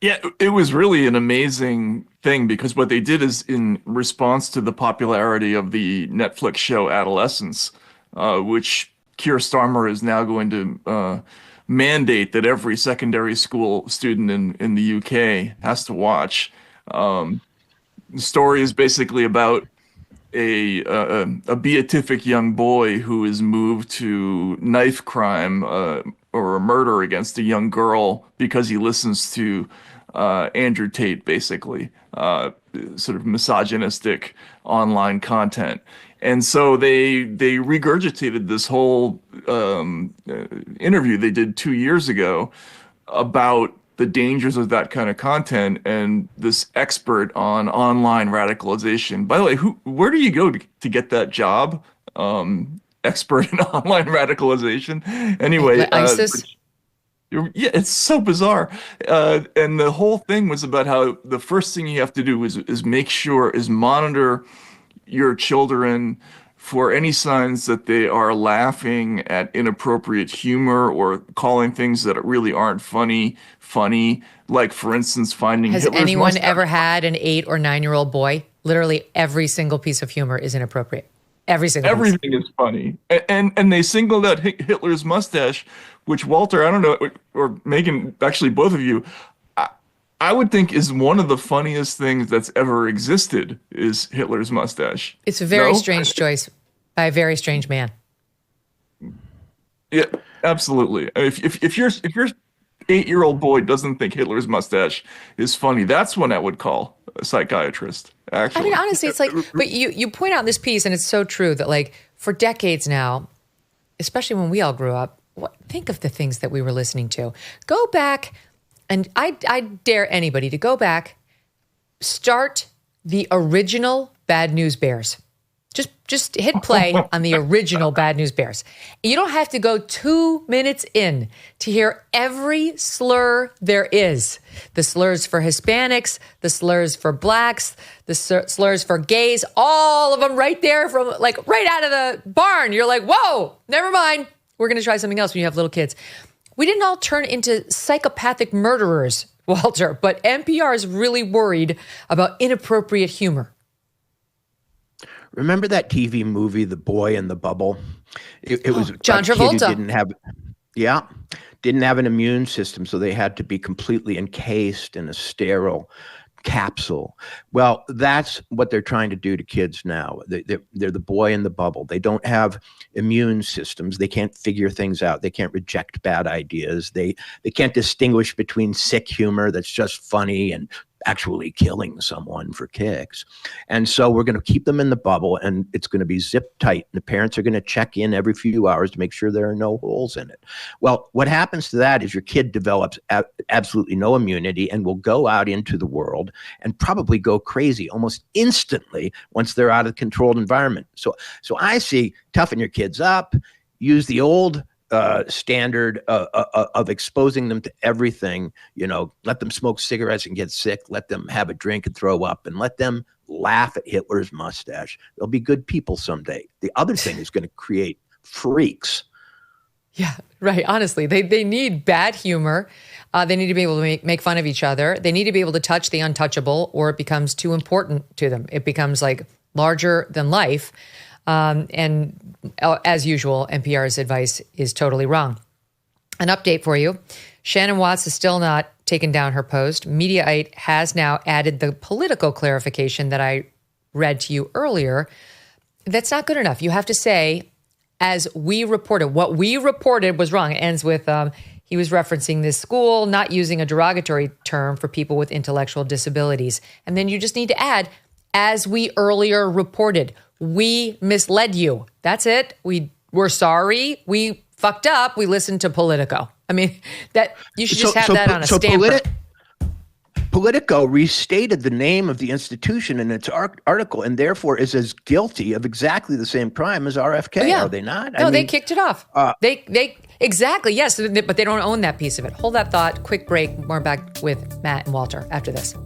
Yeah, it was really an amazing thing, because what they did is, in response to the popularity of the Netflix show Adolescence, which Keir Starmer is now going to mandate that every secondary school student in the UK has to watch. The story is basically about a beatific young boy who is moved to knife crime or a murder against a young girl because he listens to Andrew Tate, basically, sort of misogynistic online content. And so they regurgitated this whole interview they did 2 years ago about the dangers of that kind of content, and this expert on online radicalization. By the way, where do you go to get that job? Expert in online radicalization. Anyway, ISIS. Yeah, it's so bizarre. And the whole thing was about how the first thing you have to do is monitor your children for any signs that they are laughing at inappropriate humor or calling things that really aren't funny. Like, for instance, finding Has Hitler's anyone mustache. ever had an 8 or 9-year-old boy? Literally every single piece of humor is inappropriate. Everything is funny. And they singled out Hitler's mustache, which, Walter, I don't know, or Megyn, actually both of you, I would think is one of the funniest things that's ever existed, is Hitler's mustache. It's a very strange choice by a very strange man. Yeah, absolutely. If your 8-year-old boy doesn't think Hitler's mustache is funny, that's when I would call a psychiatrist. Actually, I mean, honestly, it's like, but you point out in this piece, and it's so true, that like for decades now, especially when we all grew up, think of the things that we were listening to. Go back, and I dare anybody to go back, start the original Bad News Bears. Just hit play on the original Bad News Bears. You don't have to go 2 minutes in to hear every slur there is. The slurs for Hispanics, the slurs for blacks, the slurs for gays, all of them right there from like right out of the barn. You're like, whoa, never mind. We're going to try something else when you have little kids. We didn't all turn into psychopathic murderers, Walter, but NPR is really worried about inappropriate humor. Remember that TV movie, The Boy in the Bubble? It was John Travolta. Didn't have an immune system, so they had to be completely encased in a sterile capsule. Well, that's what they're trying to do to kids now. They're the boy in the bubble. They don't have immune systems. They can't figure things out. They can't reject bad ideas. They can't distinguish between sick humor that's just funny and actually killing someone for kicks. And so we're going to keep them in the bubble, and it's going to be zip tight. And the parents are going to check in every few hours to make sure there are no holes in it. Well, what happens to that is your kid develops absolutely no immunity and will go out into the world and probably go crazy almost instantly once they're out of the controlled environment. So I see toughen your kids up, use the old standard of exposing them to everything, let them smoke cigarettes and get sick, let them have a drink and throw up, and let them laugh at Hitler's mustache. They'll be good people someday. The other thing is going to create freaks. Yeah, right. Honestly, they need bad humor. They need to be able to make fun of each other. They need to be able to touch the untouchable, or it becomes too important to them. It becomes like larger than life. And as usual, NPR's advice is totally wrong. An update for you. Shannon Watts has still not taken down her post. Mediaite has now added the political clarification that I read to you earlier. That's not good enough. You have to say, as we reported, what we reported was wrong. It ends with, he was referencing this school not using a derogatory term for people with intellectual disabilities. And then you just need to add, As we earlier reported, we misled you. That's it. We're sorry. We fucked up. We listened to Politico. I mean, that you should just have that on a stamp. Politico restated the name of the institution in its article, and therefore is as guilty of exactly the same crime as RFK. Are they not? No, they kicked it off. They exactly, yes, but they don't own that piece of it. Hold that thought. Quick break. More back with Matt and Walter after this.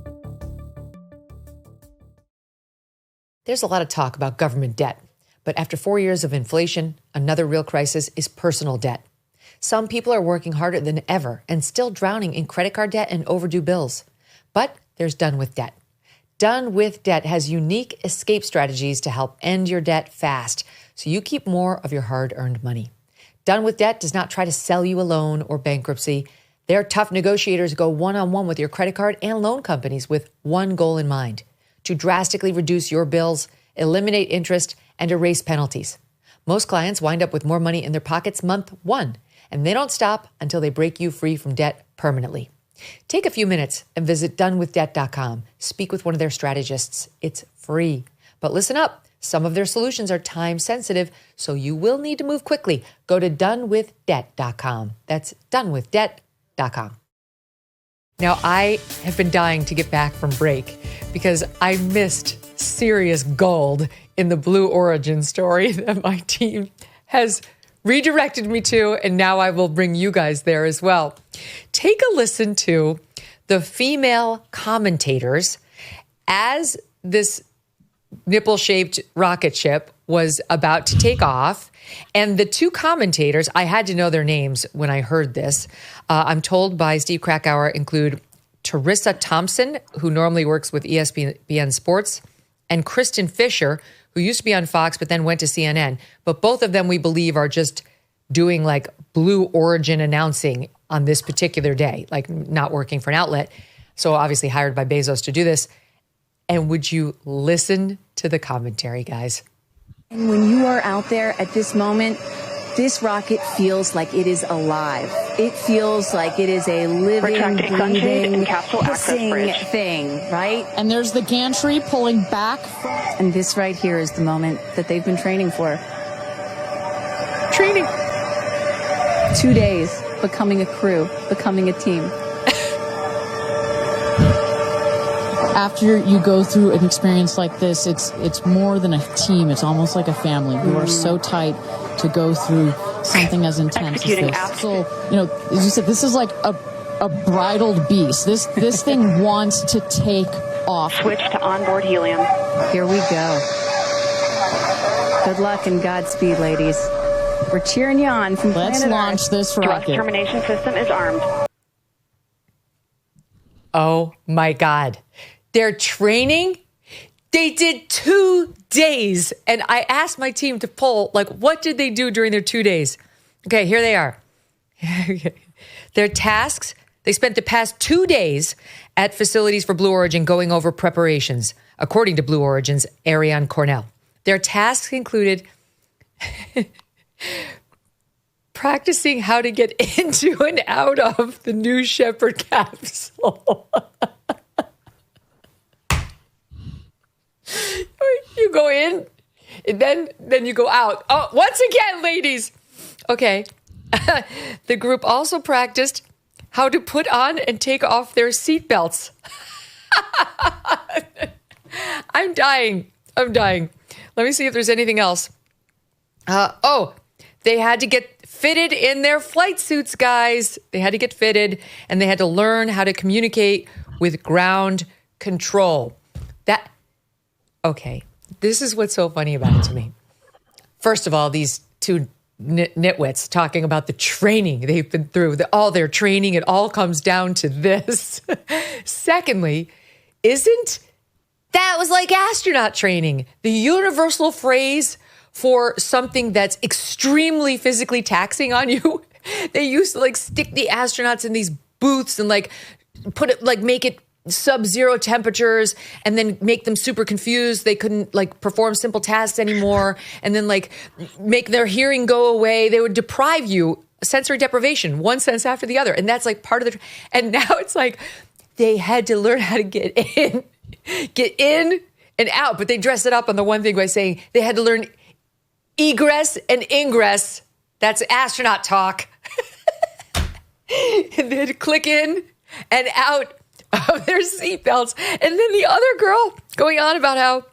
There's a lot of talk about government debt, but after 4 years of inflation, another real crisis is personal debt. Some people are working harder than ever and still drowning in credit card debt and overdue bills. But there's Done With Debt. Done With Debt has unique escape strategies to help end your debt fast so you keep more of your hard-earned money. Done With Debt does not try to sell you a loan or bankruptcy. Their tough negotiators go one-on-one with your credit card and loan companies with one goal in mind: to drastically reduce your bills, eliminate interest, and erase penalties. Most clients wind up with more money in their pockets month one, and they don't stop until they break you free from debt permanently. Take a few minutes and visit donewithdebt.com. Speak with one of their strategists. It's free. But listen up. Some of their solutions are time sensitive, so you will need to move quickly. Go to donewithdebt.com. That's donewithdebt.com. Now, I have been dying to get back from break because I missed serious gold in the Blue Origin story that my team has redirected me to, and now I will bring you guys there as well. Take a listen to the female commentators as this nipple-shaped rocket ship was about to take off. And the two commentators, I had to know their names when I heard this. I'm told by Steve Krakauer include Teresa Thompson, who normally works with ESPN Sports, and Kristen Fisher, who used to be on Fox but then went to CNN. But both of them, we believe, are just doing like Blue Origin announcing on this particular day, like not working for an outlet. So obviously hired by Bezos to do this. And would you listen to the commentary, guys? And when you are out there at this moment, this rocket feels like it is alive. It feels like it is a living, breathing, hissing thing, right? And there's the gantry pulling back. And this right here is the moment that they've been training for. Training. 2 days, becoming a crew, becoming a team. After you go through an experience like this, it's more than a team. It's almost like a family. You are so tight to go through something as intense as this. So, as you said, this is like a bridled beast. This thing wants to take off. Switch to onboard helium. Here we go. Good luck and Godspeed, ladies. We're cheering you on from planet Earth. Let's launch this rocket. Thrust termination system is armed. Oh my God. They're training. They did 2 days. And I asked my team to poll, what did they do during their 2 days? Okay, here they are. Their tasks, they spent the past 2 days at facilities for Blue Origin going over preparations, according to Blue Origin's Ariane Cornell. Their tasks included practicing how to get into and out of the New Shepard capsule. You go in, and then you go out. Oh, once again, ladies. Okay. The group also practiced how to put on and take off their seatbelts. I'm dying. Let me see if there's anything else. They had to get fitted in their flight suits, guys. They had to get fitted, and they had to learn how to communicate with ground control. Okay, this is what's so funny about it to me. First of all, these two nitwits talking about the training they've been through, all their training, it all comes down to this. Secondly, that was like astronaut training, the universal phrase for something that's extremely physically taxing on you. They used to stick the astronauts in these booths and put it, make it sub-zero temperatures and then make them super confused. They couldn't perform simple tasks anymore, and then make their hearing go away. They would deprive you, sensory deprivation, one sense after the other. And that's part of and now it's they had to learn how to get in and out, but they dress it up on the one thing by saying they had to learn egress and ingress. That's astronaut talk. And they had to click in and out of their seatbelts. And then the other girl going on about how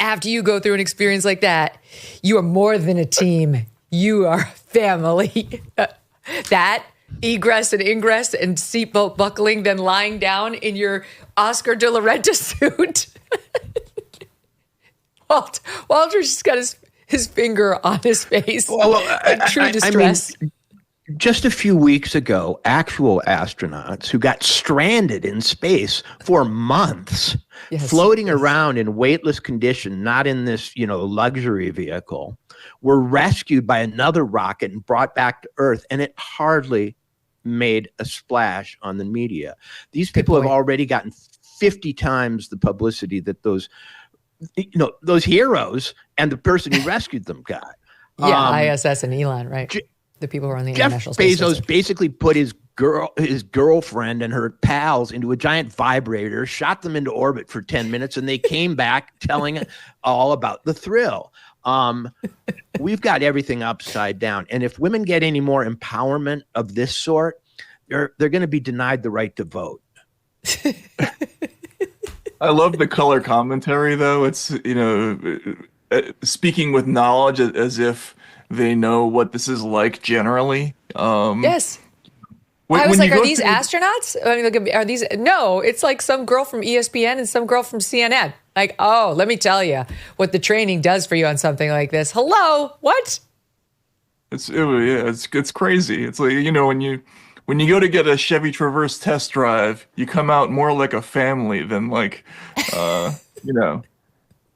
after you go through an experience like that, you are more than a team. You are family. That egress and ingress and seatbelt buckling, then lying down in your Oscar de la Renta suit. Walter's just got his finger on his face. True distress. I mean, just a few weeks ago, actual astronauts who got stranded in space for months, floating around in weightless condition, not in this, luxury vehicle, were rescued by another rocket and brought back to Earth, and it hardly made a splash on the media. These people have already gotten 50 times the publicity that those heroes and the person who rescued them got. ISS and Elon, right? The people who are on the Jeff International Space Bezos Station. basically put his girlfriend and her pals into a giant vibrator, shot them into orbit for 10 minutes, and they came back telling all about the thrill. We've got everything upside down. And if women get any more empowerment of this sort, they're going to be denied the right to vote. I love the color commentary, though. It's, speaking with knowledge as if they know what this is like generally. Yes. I was like, are these astronauts? I mean, are these? No, it's like some girl from ESPN and some girl from CNN. Like, oh, let me tell you what the training does for you on something like this. Hello, what? It's crazy. It's like, when you go to get a Chevy Traverse test drive, you come out more like a family than like,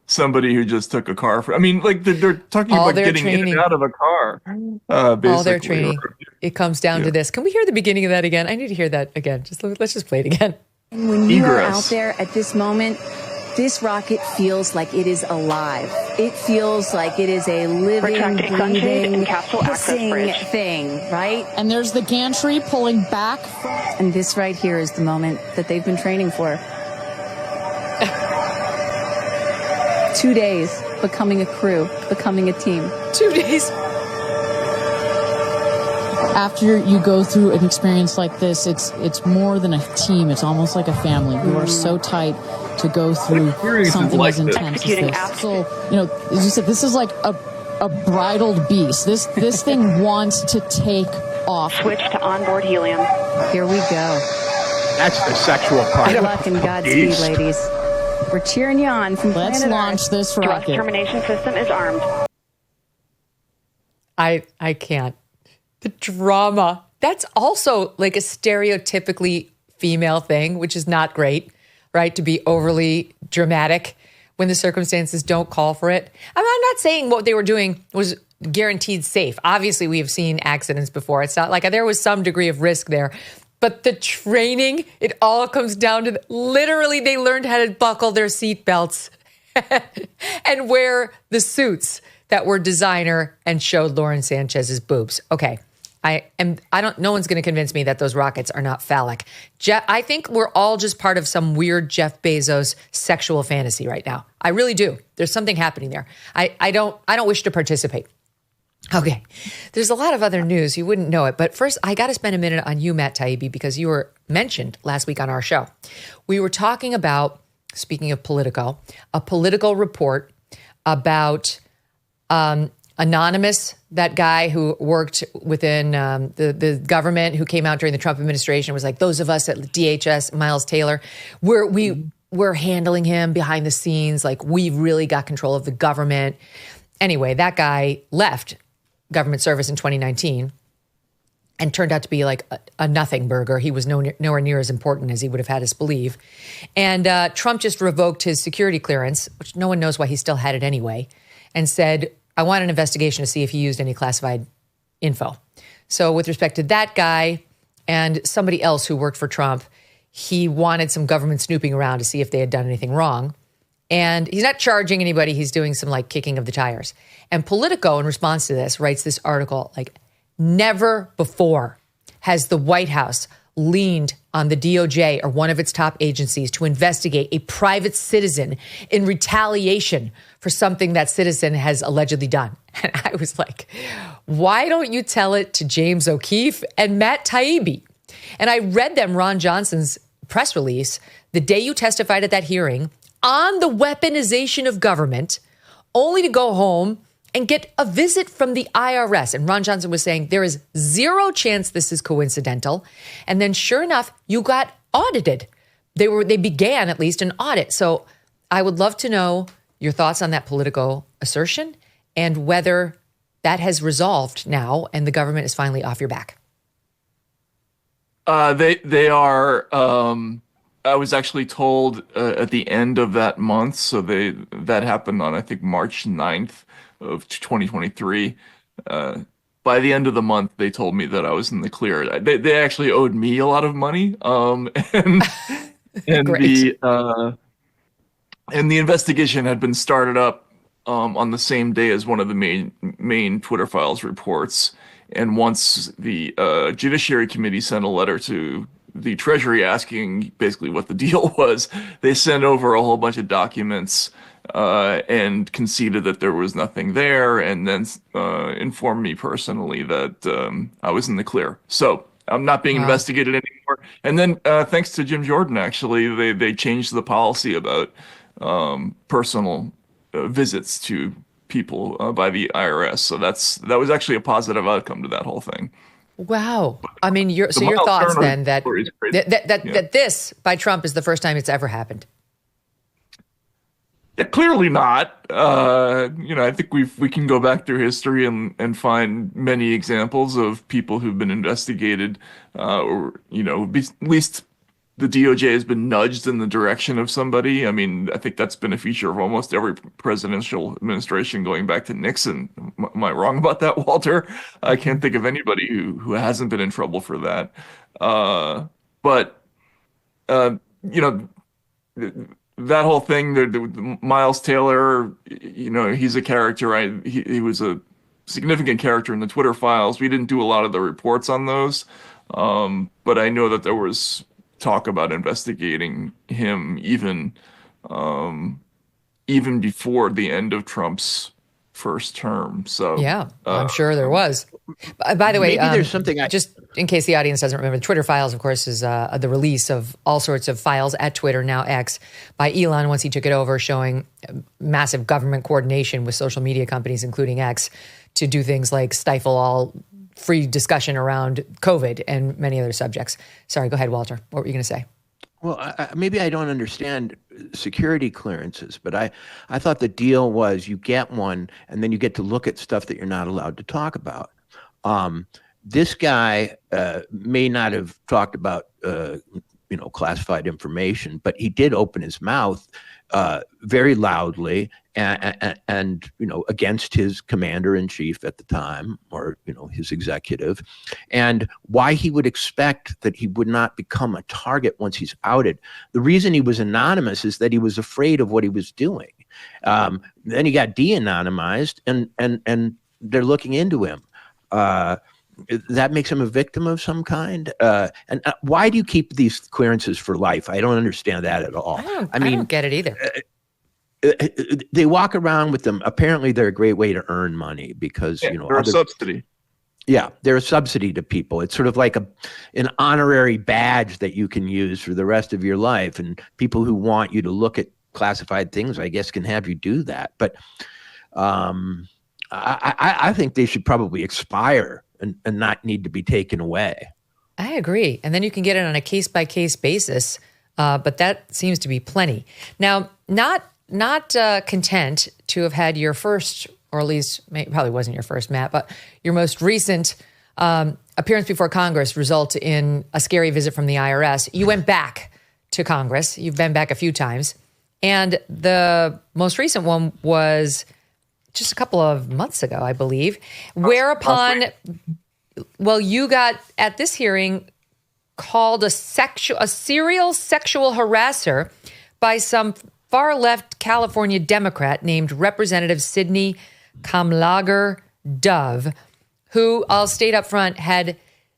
somebody who just took a car. They're talking about getting in and out of a car. Basically. All their training. It comes down to this. Can we hear the beginning of that again? I need to hear that again. Let's just play it again. And when you are out there at this moment, this rocket feels like it is alive. It feels like it is a living, breathing, hissing thing, right? And there's the gantry pulling back. And this right here is the moment that they've been training for. 2 days, becoming a crew, becoming a team. 2 days. After you go through an experience like this, it's more than a team. It's almost like a family. You are so tight to go through something as intense as this. So, as you said, this is like a bridled beast. This thing wants to take off. Switch to onboard helium. Here we go. That's the sexual part. Good luck and Godspeed, ladies. We're cheering you on from Let's planet launch Earth. this Thrust rocket. termination system is armed. I can't. The drama. That's also like a stereotypically female thing, which is not great, right? To be overly dramatic when the circumstances don't call for it. I'm not saying what they were doing was guaranteed safe. Obviously, we have seen accidents before. It's not like there was some degree of risk there. But the training, it all comes down to literally they learned how to buckle their seatbelts and wear the suits that were designer and showed Lauren Sanchez's boobs. Okay. No one's going to convince me that those rockets are not phallic. I think we're all just part of some weird Jeff Bezos sexual fantasy right now. I really do. There's something happening there. I don't wish to participate. Okay. There's a lot of other news. You wouldn't know it. But first, I got to spend a minute on you, Matt Taibbi, because you were mentioned last week on our show. We were talking about, speaking of Politico, a political report about Anonymous, that guy who worked within the government, who came out during the Trump administration, was like, those of us at DHS, Miles Taylor, we're handling him behind the scenes. Like, we've really got control of the government. Anyway, that guy left government service in 2019 and turned out to be like a nothing burger. He was nowhere near as important as he would have had us believe. And Trump just revoked his security clearance, which no one knows why he still had it anyway, and said, I want an investigation to see if he used any classified info. So with respect to that guy and somebody else who worked for Trump, he wanted some government snooping around to see if they had done anything wrong. And he's not charging anybody. He's doing some like kicking of the tires. And Politico, in response to this, writes this article like, never before has the White House leaned on the DOJ or one of its top agencies to investigate a private citizen in retaliation for something that citizen has allegedly done. And I was like, why don't you tell it to James O'Keefe and Matt Taibbi? And I read them Ron Johnson's press release the day you testified at that hearing on the weaponization of government, only to go home and get a visit from the IRS. And Ron Johnson was saying there is zero chance this is coincidental. And then sure enough, you got audited. They began at least an audit. So I would love to know your thoughts on that political assertion and whether that has resolved now and the government is finally off your back. They are. I was actually told at the end of that month. So that happened on, I think, March 9th of 2023. By the end of the month, they told me that I was in the clear. They actually owed me a lot of money. And the investigation had been started up on the same day as one of the main Twitter Files reports. And once the Judiciary Committee sent a letter to the Treasury asking basically what the deal was, they sent over a whole bunch of documents and conceded that there was nothing there, and then informed me personally that I was in the clear. So I'm not being investigated anymore. And then thanks to Jim Jordan, actually, they changed the policy about personal visits to people by the IRS. So that was actually a positive outcome to that whole thing. Wow. I mean, your thoughts then that this by Trump is the first time it's ever happened. Yeah, clearly not. I think we can go back through history and find many examples of people who've been investigated, or at least the DOJ has been nudged in the direction of somebody. I mean, I think that's been a feature of almost every presidential administration going back to Nixon. Am I wrong about that, Walter? I can't think of anybody who hasn't been in trouble for that. But that whole thing, the Miles Taylor, he's a character. He was a significant character in the Twitter Files. We didn't do a lot of the reports on those, but I know that there was talk about investigating him even before the end of Trump's first term. So yeah, I'm sure there was. By the way, there's something just in case the audience doesn't remember, the Twitter Files, of course, is the release of all sorts of files at Twitter, now X, by Elon once he took it over, showing massive government coordination with social media companies, including X, to do things like stifle all free discussion around COVID and many other subjects. Sorry, go ahead, Walter. What were you going to say? Well, maybe I don't understand security clearances, but I thought the deal was you get one and then you get to look at stuff that you're not allowed to talk about. This guy may not have talked about classified information, but he did open his mouth very loudly and against his commander-in-chief at the time, or his executive, and why he would expect that he would not become a target once he's outed. The reason he was anonymous is that he was afraid of what he was doing. Then he got de-anonymized, and they're looking into him. That makes him a victim of some kind. And why do you keep these clearances for life? I don't understand that at all. I don't get it either. They walk around with them. Apparently, they're a great way to earn money because they're a subsidy. Yeah, they're a subsidy to people. It's sort of like an honorary badge that you can use for the rest of your life. And people who want you to look at classified things, I guess, can have you do that. But I think they should probably expire and not need to be taken away. I agree. And then you can get it on a case-by-case basis, but that seems to be plenty. Now, not content to have had your first, or at least probably wasn't your first, Matt, but your most recent appearance before Congress result in a scary visit from the IRS. You went back to Congress. You've been back a few times. And the most recent one was just a couple of months ago, I believe, whereupon, well, you got at this hearing called a serial sexual harasser by some far left California Democrat named Representative Sidney Kamlager Dove, who, I'll state up front, had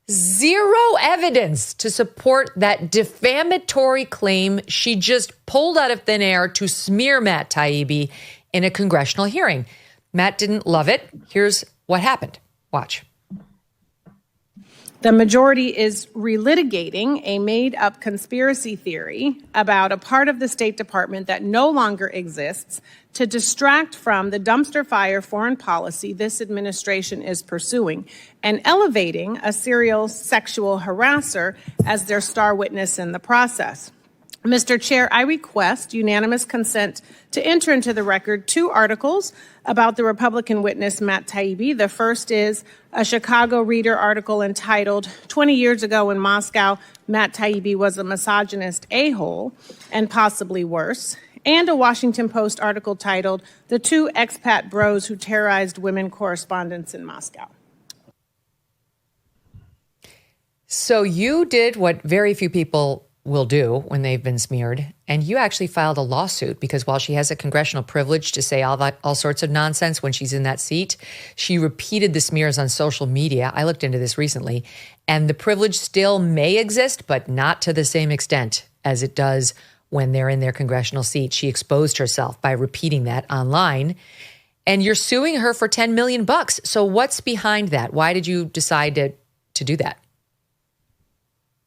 Zero evidence to support that defamatory claim she just pulled out of thin air to smear Matt Taibbi in a congressional hearing. Matt didn't love it. Here's what happened. Watch. The majority is relitigating a made-up conspiracy theory about a part of the State Department that no longer exists to distract from the dumpster fire foreign policy this administration is pursuing and elevating a serial sexual harasser as their star witness in the process. Mr. Chair, I request unanimous consent to enter into the record 2 articles about the Republican witness Matt Taibbi. The first is a Chicago Reader article entitled 20 Years Ago in Moscow, Matt Taibbi was a misogynist a-hole and possibly worse, and a Washington Post article titled The 2 Expat Bros Who Terrorized Women Correspondents in Moscow. So you did what very few people will do when they've been smeared. And you actually filed a lawsuit because while she has a congressional privilege to say all sorts of nonsense when she's in that seat, she repeated the smears on social media. I looked into this recently, and the privilege still may exist, but not to the same extent as it does when they're in their congressional seat. She exposed herself by repeating that online, and you're suing her for $10 million. So what's behind that? Why did you decide to do that?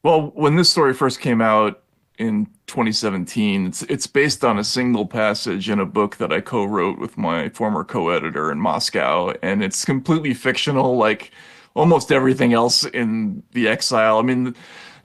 Well, when this story first came out in 2017, it's based on a single passage in a book that I co-wrote with my former co-editor in Moscow, and it's completely fictional, like almost everything else in The Exile. I mean,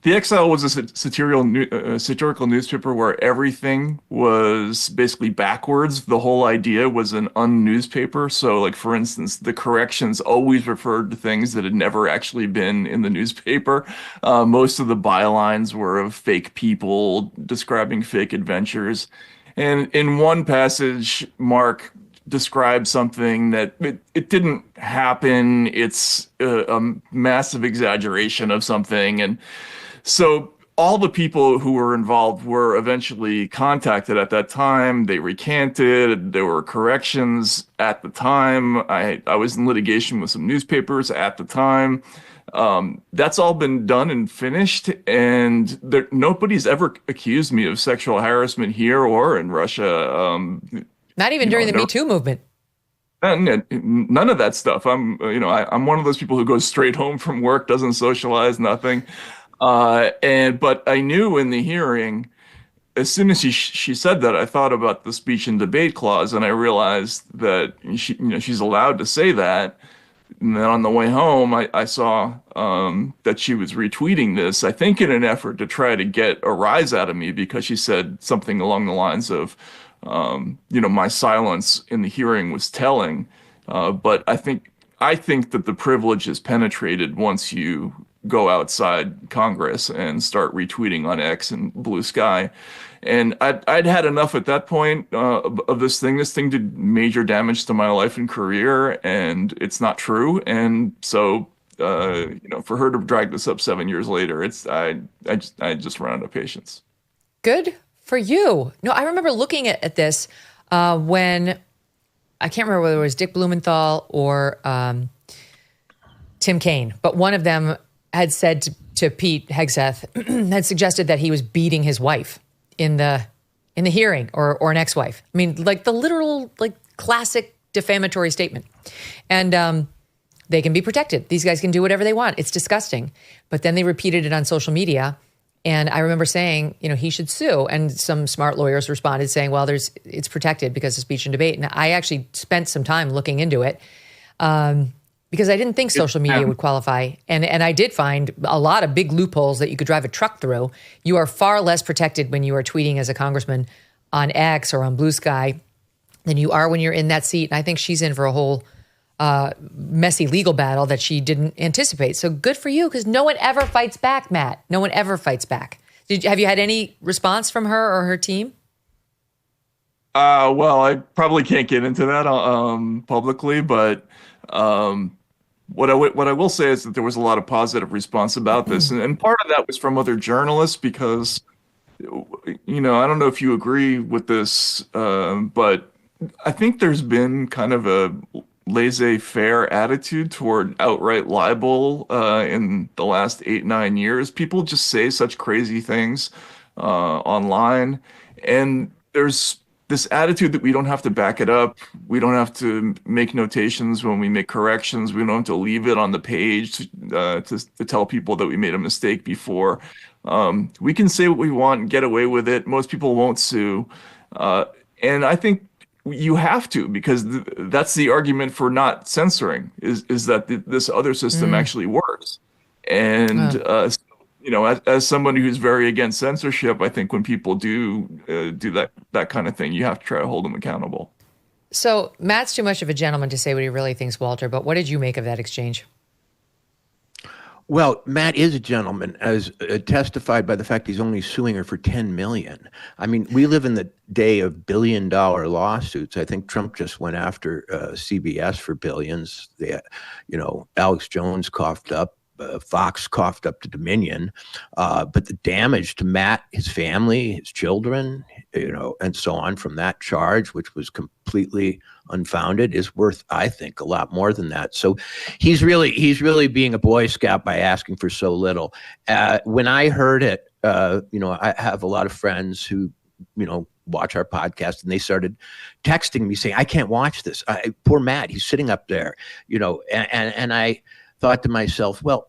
The Exile was a satirical newspaper where everything was basically backwards. The whole idea was an un-newspaper. So, like, for instance, the corrections always referred to things that had never actually been in the newspaper. Most of the bylines were of fake people describing fake adventures. And in one passage, Mark described something that it didn't happen. It's a massive exaggeration of something. And so all the people who were involved were eventually contacted at that time. They recanted. There were corrections at the time. I was in litigation with some newspapers at the time. That's all been done and finished. And nobody's ever accused me of sexual harassment here or in Russia. Not even during the Me Too movement. None of that stuff. I'm one of those people who goes straight home from work, doesn't socialize, nothing. But I knew in the hearing, as soon as she said that, I thought about the speech and debate clause, and I realized that she's allowed to say that. And then on the way home, I saw that she was retweeting this, I think in an effort to try to get a rise out of me, because she said something along the lines of, my silence in the hearing was telling. But I think that the privilege is penetrated once you go outside Congress and start retweeting on X and Blue Sky. And I'd had enough at that point of this thing. This thing did major damage to my life and career, and it's not true. And so, for her to drag this up 7 years later, I just run out of patience. Good for you. No, I remember looking at this when, I can't remember whether it was Dick Blumenthal or Tim Kaine, but one of them had said to Pete Hegseth, had suggested that he was beating his wife in the hearing, or an ex-wife. I mean, like the literal, like classic defamatory statement. And they can be protected. These guys can do whatever they want. It's disgusting. But then they repeated it on social media. And I remember saying, he should sue. And some smart lawyers responded saying, well, it's protected because of speech and debate. And I actually spent some time looking into it because I didn't think social media would qualify. And I did find a lot of big loopholes that you could drive a truck through. You are far less protected when you are tweeting as a congressman on X or on Blue Sky than you are when you're in that seat. And I think she's in for a whole messy legal battle that she didn't anticipate. So good for you, because no one ever fights back, Matt. No one ever fights back. Have you had any response from her or her team? Well, I probably can't get into that publicly, but what I will say is that there was a lot of positive response about this, and part of that was from other journalists, because I don't know if you agree with this, but I think there's been kind of a laissez-faire attitude toward outright libel in the last 8-9 years. People just say such crazy things online, and there's this attitude that we don't have to back it up. We don't have to make notations when we make corrections. We don't have to leave it on the page to tell people that we made a mistake before. We can say what we want and get away with it. Most people won't sue. And I think you have to, because that's the argument for not censoring, is that this other system actually works. And as somebody who's very against censorship, I think when people do that kind of thing, you have to try to hold them accountable. So Matt's too much of a gentleman to say what he really thinks, Walter, but what did you make of that exchange? Well, Matt is a gentleman, as testified by the fact he's only suing her for $10 million. I mean, we live in the day of billion-dollar lawsuits. I think Trump just went after CBS for billions. Alex Jones coughed up. Fox coughed up to Dominion, but the damage to Matt, his family, his children, and so on from that charge, which was completely unfounded, is worth, I think, a lot more than that. So he's really being a Boy Scout by asking for so little. When I heard it, I have a lot of friends who, watch our podcast, and they started texting me saying, "I can't watch this. Poor Matt, he's sitting up there," and I thought to myself, well,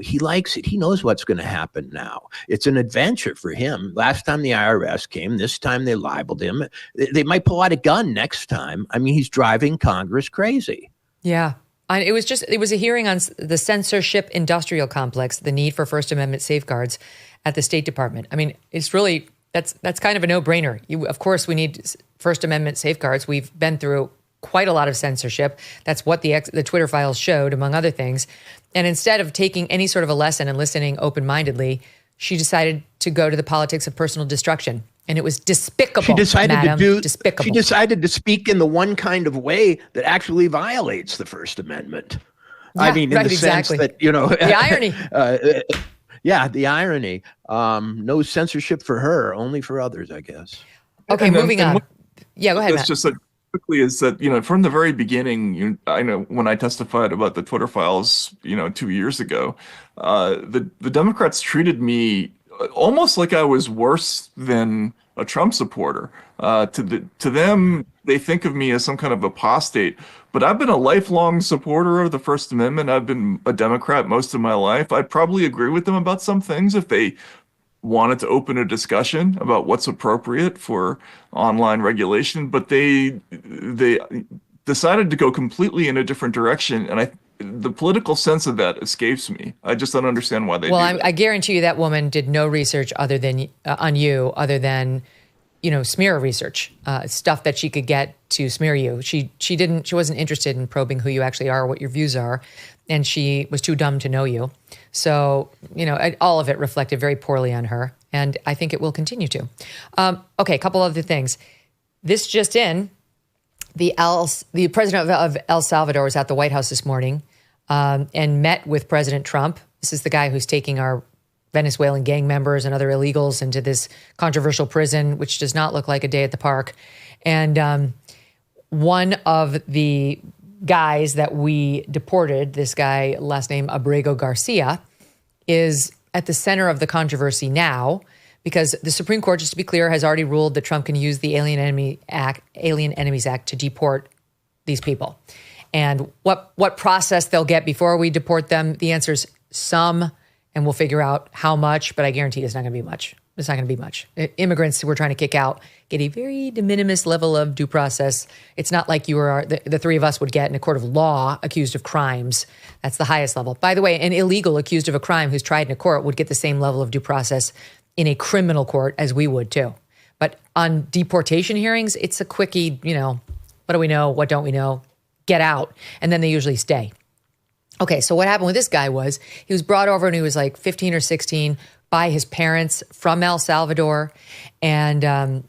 he likes it. He knows what's going to happen now. It's an adventure for him. Last time the IRS came, this time they libeled him. They might pull out a gun next time. I mean, he's driving Congress crazy. Yeah. It was a hearing on the censorship industrial complex, the need for First Amendment safeguards at the State Department. I mean, it's really, that's kind of a no-brainer. Of course, we need First Amendment safeguards. We've been through quite a lot of censorship. That's what the Twitter files showed, among other things. And instead of taking any sort of a lesson and listening open-mindedly, she decided to go to the politics of personal destruction. And it was despicable. She decided despicable. She decided to speak in the one kind of way that actually violates the First Amendment. Yeah, I mean, in the sense that, the irony. The irony. No censorship for her, only for others, I guess. Okay, moving on. Go ahead, Matt. Just quickly is that, from the very beginning, I know when I testified about the Twitter files, 2 years ago, the Democrats treated me almost like I was worse than a Trump supporter. To them, they think of me as some kind of apostate, but I've been a lifelong supporter of the First Amendment. I've been a Democrat most of my life. I'd probably agree with them about some things if they wanted to open a discussion about what's appropriate for online regulation, but they decided to go completely in a different direction, and the political sense of that escapes me. I just don't understand why they do that. I guarantee you that woman did no research other than smear research, stuff that she could get to smear you. She wasn't interested in probing who you actually are, what your views are, and she was too dumb to know you. So, all of it reflected very poorly on her, and I think it will continue to. Okay, a couple other things. This just in, the president of El Salvador was at the White House this morning and met with President Trump. This is the guy who's taking our Venezuelan gang members and other illegals into this controversial prison, which does not look like a day at the park. And one of the guys that we deported, this guy, last name Abrego Garcia, is at the center of the controversy now because the Supreme Court, just to be clear, has already ruled that Trump can use the Alien Enemies Act to deport these people. And what process they'll get before we deport them, the answer is some, and we'll figure out how much, but I guarantee it's not going to be much. It's not going to be much. Immigrants we're trying to kick out get a very de minimis level of due process. It's not like the three of us would get in a court of law accused of crimes. That's the highest level. By the way, an illegal accused of a crime who's tried in a court would get the same level of due process in a criminal court as we would too. But on deportation hearings, it's a quickie, what do we know? What don't we know? Get out. And then they usually stay. Okay, so what happened with this guy was he was brought over and he was like 15 or 16 by his parents from El Salvador and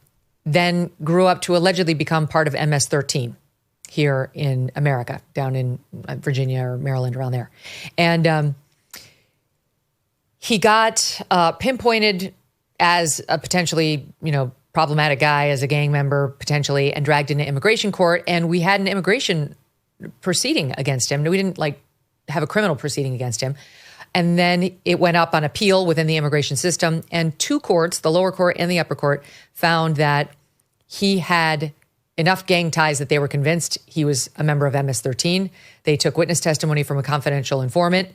then grew up to allegedly become part of MS-13 here in America, down in Virginia or Maryland, around there. And he got pinpointed as a potentially, problematic guy, as a gang member, potentially, and dragged into immigration court. And we had an immigration proceeding against him. We didn't have a criminal proceeding against him. And then it went up on appeal within the immigration system. And two courts, the lower court and the upper court, found that he had enough gang ties that they were convinced he was a member of MS-13. They took witness testimony from a confidential informant.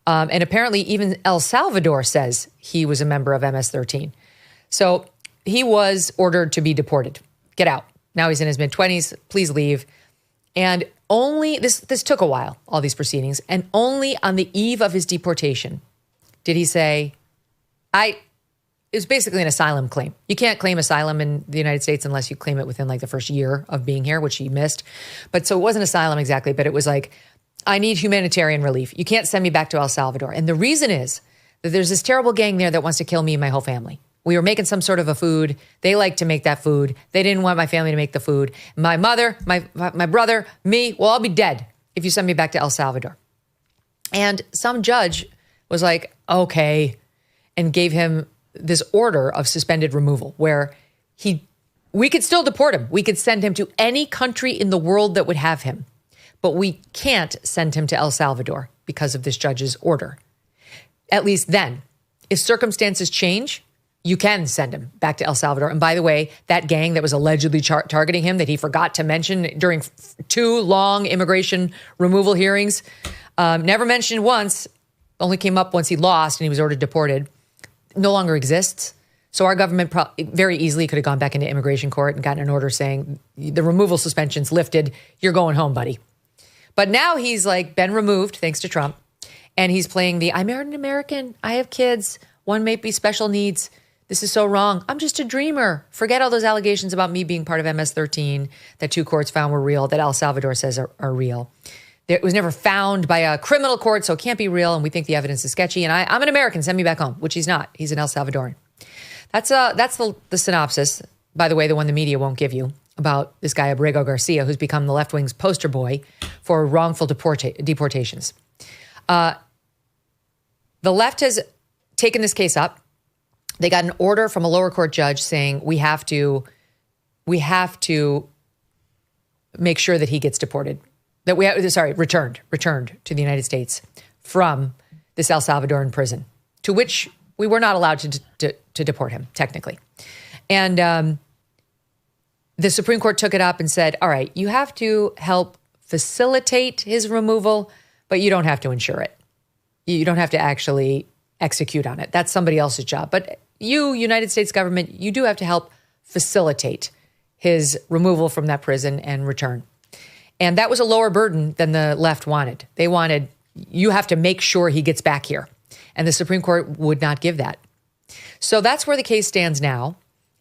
And apparently even El Salvador says he was a member of MS-13. So he was ordered to be deported. Get out. Now he's in his mid-20s. Please leave. And only, this took a while, all these proceedings, and only on the eve of his deportation did he say, it was basically an asylum claim. You can't claim asylum in the United States unless you claim it within the first year of being here, which he missed. But so it wasn't asylum exactly, but it was I need humanitarian relief. You can't send me back to El Salvador. And the reason is that there's this terrible gang there that wants to kill me and my whole family. We were making some sort of a food. They like to make that food. They didn't want my family to make the food. My mother, my brother, me, well, I'll be dead if you send me back to El Salvador. And some judge was like, okay, and gave him this order of suspended removal where we could still deport him. We could send him to any country in the world that would have him, but we can't send him to El Salvador because of this judge's order. At least then, if circumstances change, you can send him back to El Salvador. And by the way, that gang that was allegedly targeting him that he forgot to mention during 2 long immigration removal hearings, never mentioned once, only came up once he lost and he was ordered deported, no longer exists. So our government very easily could have gone back into immigration court and gotten an order saying the removal suspension's lifted, you're going home, buddy. But now he's been removed thanks to Trump. And he's playing I'm an American, I have kids, one may be special needs. This is so wrong. I'm just a dreamer. Forget all those allegations about me being part of MS-13 that 2 courts found were real, that El Salvador says are real. It was never found by a criminal court, so it can't be real, and we think the evidence is sketchy, and I'm an American, send me back home, which he's not. He's an El Salvadoran. That's the synopsis, by the way, the one the media won't give you, about this guy, Abrego Garcia, who's become the left wing's poster boy for wrongful deportations. The left has taken this case up. They got an order from a lower court judge saying we have to make sure that he gets deported, that returned to the United States from this El Salvadoran prison, to which we were not allowed to deport him technically. And the Supreme Court took it up and said, all right, you have to help facilitate his removal, but you don't have to ensure it. You don't have to actually execute on it. That's somebody else's job. But you, United States government, you do have to help facilitate his removal from that prison and return. And that was a lower burden than the left wanted. They wanted, you have to make sure he gets back here. And the Supreme Court would not give that. So that's where the case stands now,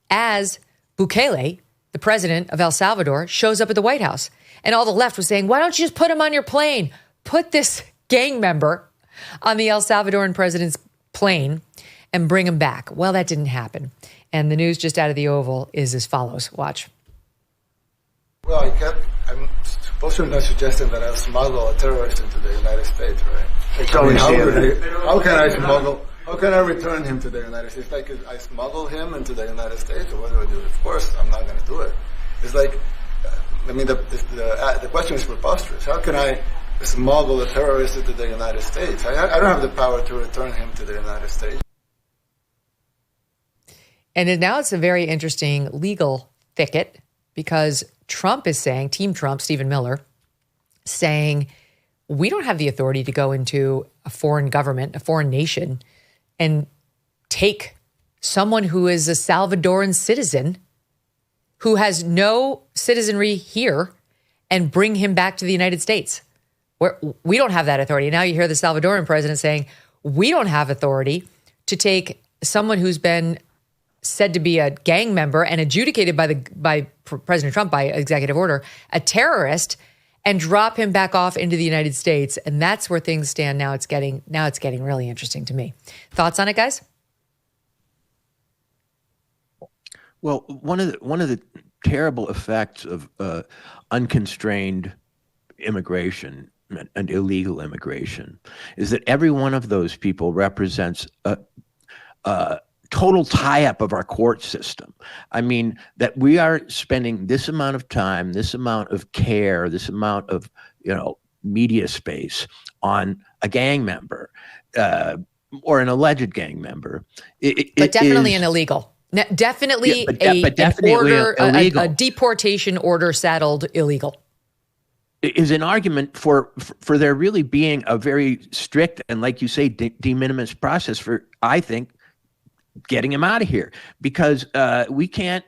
as Bukele, the president of El Salvador, shows up at the White House. And all the left was saying, why don't you just put him on your plane? Put this gang member on the El Salvadoran president's plane and bring him back. Well, that didn't happen. And the news just out of the Oval is as follows. Watch. Well, I'm supposedly not suggesting that I'll smuggle a terrorist into the United States, right? How can I return him to the United States? Like, I smuggle him into the United States, or what do I do? Of course, I'm not going to do it. It's like, the question is preposterous. How can I smuggle a terrorist into the United States? I don't have the power to return him to the United States. And now it's a very interesting legal thicket, because Trump is saying, Team Trump, Stephen Miller, saying, we don't have the authority to go into a foreign government, a foreign nation, and take someone who is a Salvadoran citizen who has no citizenry here and bring him back to the United States. We don't have that authority. Now you hear the Salvadoran president saying, we don't have authority to take someone who's been said to be a gang member and adjudicated by President Trump by executive order, a terrorist, and drop him back off into the United States. And that's where things stand now. It's getting really interesting to me. Thoughts on it, guys? Well, one of the terrible effects of unconstrained immigration and illegal immigration is that every one of those people represents a total tie-up of our court system. I mean, that we are spending this amount of time, this amount of care, this amount of media space on a gang member or an alleged gang member. But definitely an illegal. Definitely a deportation order saddled illegal. Is an argument for there really being a very strict and, like you say, de minimis process for, I think, getting him out of here, because we can't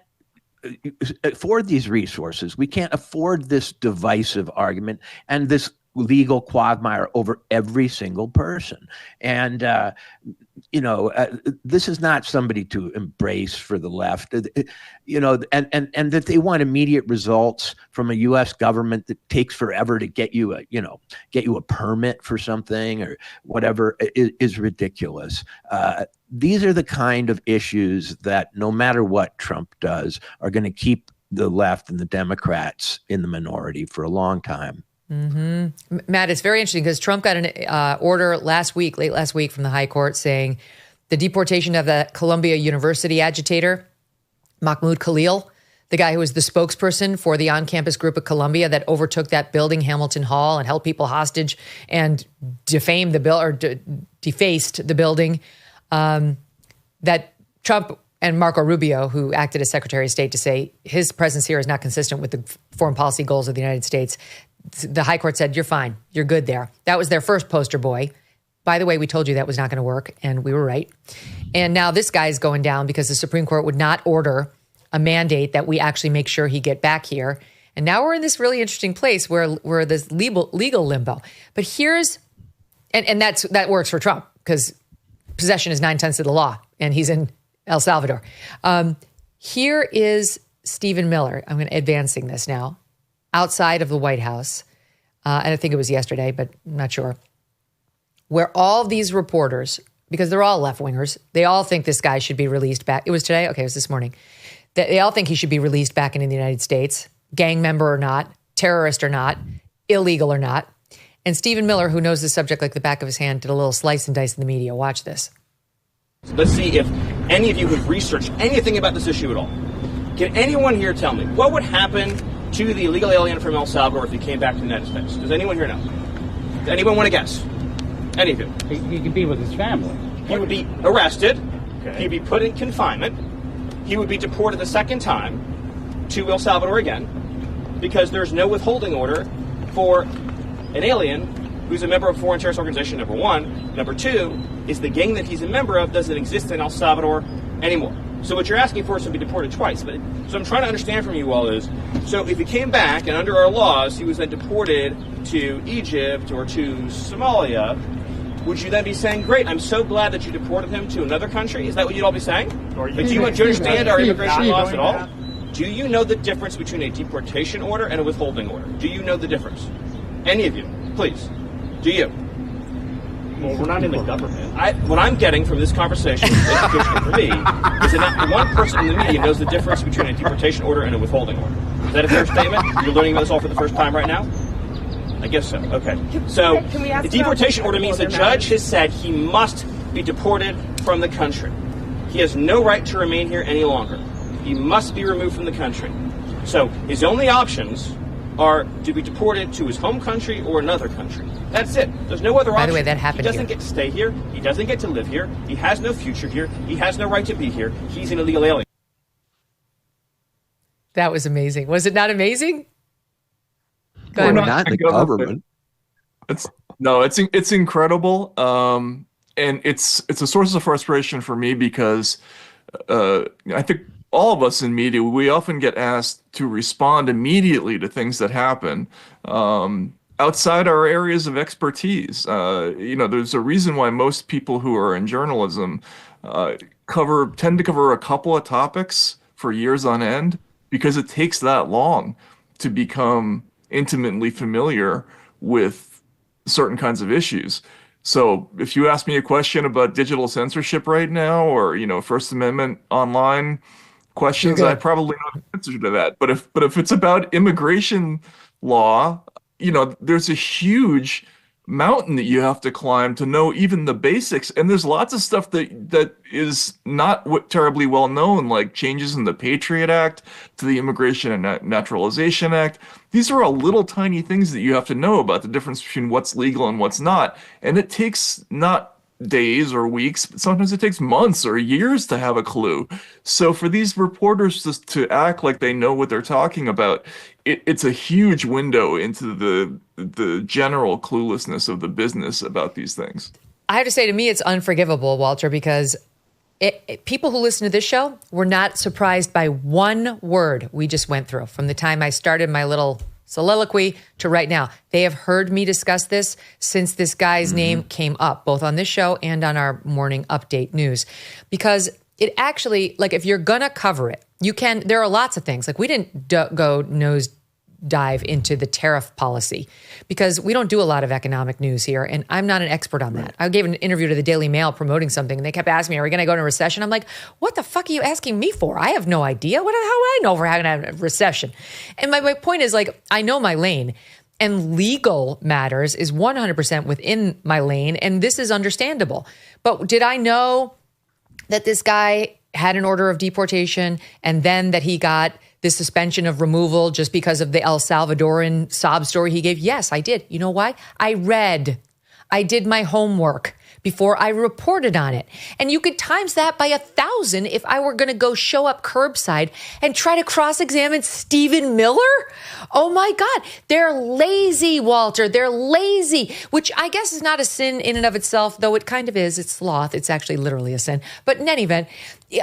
afford these resources. We can't afford this divisive argument and this legal quagmire over every single person. And, this is not somebody to embrace for the left, and that they want immediate results from a U.S. government that takes forever to get you a permit for something or whatever is ridiculous. These are the kind of issues that, no matter what Trump does, are going to keep the left and the Democrats in the minority for a long time. Mm-hmm. Matt, it's very interesting because Trump got an order late last week from the high court saying the deportation of the Columbia University agitator, Mahmoud Khalil, the guy who was the spokesperson for the on-campus group of Columbia that overtook that building, Hamilton Hall, and held people hostage and defamed the bill or defaced the building, that Trump and Marco Rubio, who acted as Secretary of State, to say his presence here is not consistent with the foreign policy goals of the United States. The high court said, you're fine. You're good there. That was their first poster boy. By the way, we told you that was not going to work, and we were right. And now this guy is going down because the Supreme Court would not order a mandate that we actually make sure he get back here. And now we're in this really interesting place where we're this legal limbo. But here's, and that works for Trump because possession is 9/10 of the law, and he's in El Salvador. Here is Stephen Miller. I'm advancing this now. Outside of the White House, and I think it was yesterday, but I'm not sure, where all these reporters, because they're all left-wingers, they all think this guy should be released back. It was today? Okay, it was this morning. They all think he should be released back into the United States, gang member or not, terrorist or not, illegal or not. And Stephen Miller, who knows the subject like the back of his hand, did a little slice and dice in the media. Watch this. Let's see if any of you have researched anything about this issue at all. Can anyone here tell me what would happen to the illegal alien from El Salvador if he came back to the United States? Does anyone here know? Does anyone want to guess? Any of you? He could be with his family. He would be arrested. Okay. He'd be put in confinement. He would be deported a second time to El Salvador again because there's no withholding order for an alien who's a member of a foreign terrorist organization, number one. Number two is the gang that he's a member of doesn't exist in El Salvador anymore. So what you're asking for is to be deported twice. But so I'm trying to understand from you all is, so if he came back and under our laws he was then deported to Egypt or to Somalia, would you then be saying, great, I'm so glad that you deported him to another country? Is that what you'd all be saying? But do you understand our immigration laws at all? Do you know the difference between a deportation order and a withholding order? Do you know the difference? Any of you, please. Do you? Well, we're not in the government. What I'm getting from this conversation, education for me, is that not one person in the media knows the difference between a deportation order and a withholding order. Is that a fair statement? You're learning about this all for the first time right now? I guess so. Okay. So the deportation order means the judge has said he must be deported from the country. He has no right to remain here any longer. He must be removed from the country. So his only options are to be deported to his home country or another country. That's it. There's no other option. By the way, that happened here. He doesn't get to stay here. He doesn't get to live here. He has no future here. He has no right to be here. He's an illegal alien. That was amazing. Was it not amazing? We're not the government. It's incredible. And it's a source of frustration for me because I think all of us in media, we often get asked to respond immediately to things that happen outside our areas of expertise. There's a reason why most people who are in journalism tend to cover a couple of topics for years on end because it takes that long to become intimately familiar with certain kinds of issues. So if you ask me a question about digital censorship right now or, First Amendment online questions, I probably know the answer to that. But if it's about immigration law, there's a huge mountain that you have to climb to know even the basics. And there's lots of stuff that is not terribly well known, like changes in the Patriot Act to the Immigration and Naturalization Act. These are all little tiny things that you have to know about the difference between what's legal and what's not. And it takes not days or weeks, but sometimes it takes months or years to have a clue. So for these reporters just to act like they know what they're talking about, it's a huge window into the general cluelessness of the business about these things. I have to say, to me, it's unforgivable, Walter, because people who listen to this show were not surprised by one word we just went through from the time I started my little soliloquy to right now. They have heard me discuss this since this guy's name came up, both on this show and on our morning update news, because it actually, like, if you're gonna cover it, you can. There are lots of things. Like, we didn't go nose dive into the tariff policy because we don't do a lot of economic news here, and I'm not an expert on that. I gave an interview to the Daily Mail promoting something, and they kept asking me, are we going to go into a recession? I'm like, what the fuck are you asking me for? I have no idea. How would I know if we're going to have a recession? And my point is, like, I know my lane, and legal matters is 100% within my lane, and this is understandable. But did I know that this guy had an order of deportation and then that he got this suspension of removal just because of the El Salvadoran sob story he gave? Yes, I did. You know why? I did my homework before I reported on it. And you could times that by 1,000 if I were going to go show up curbside and try to cross-examine Stephen Miller. Oh my God, they're lazy, Walter. They're lazy, which I guess is not a sin in and of itself, though it kind of is. It's sloth. It's actually literally a sin. But in any event,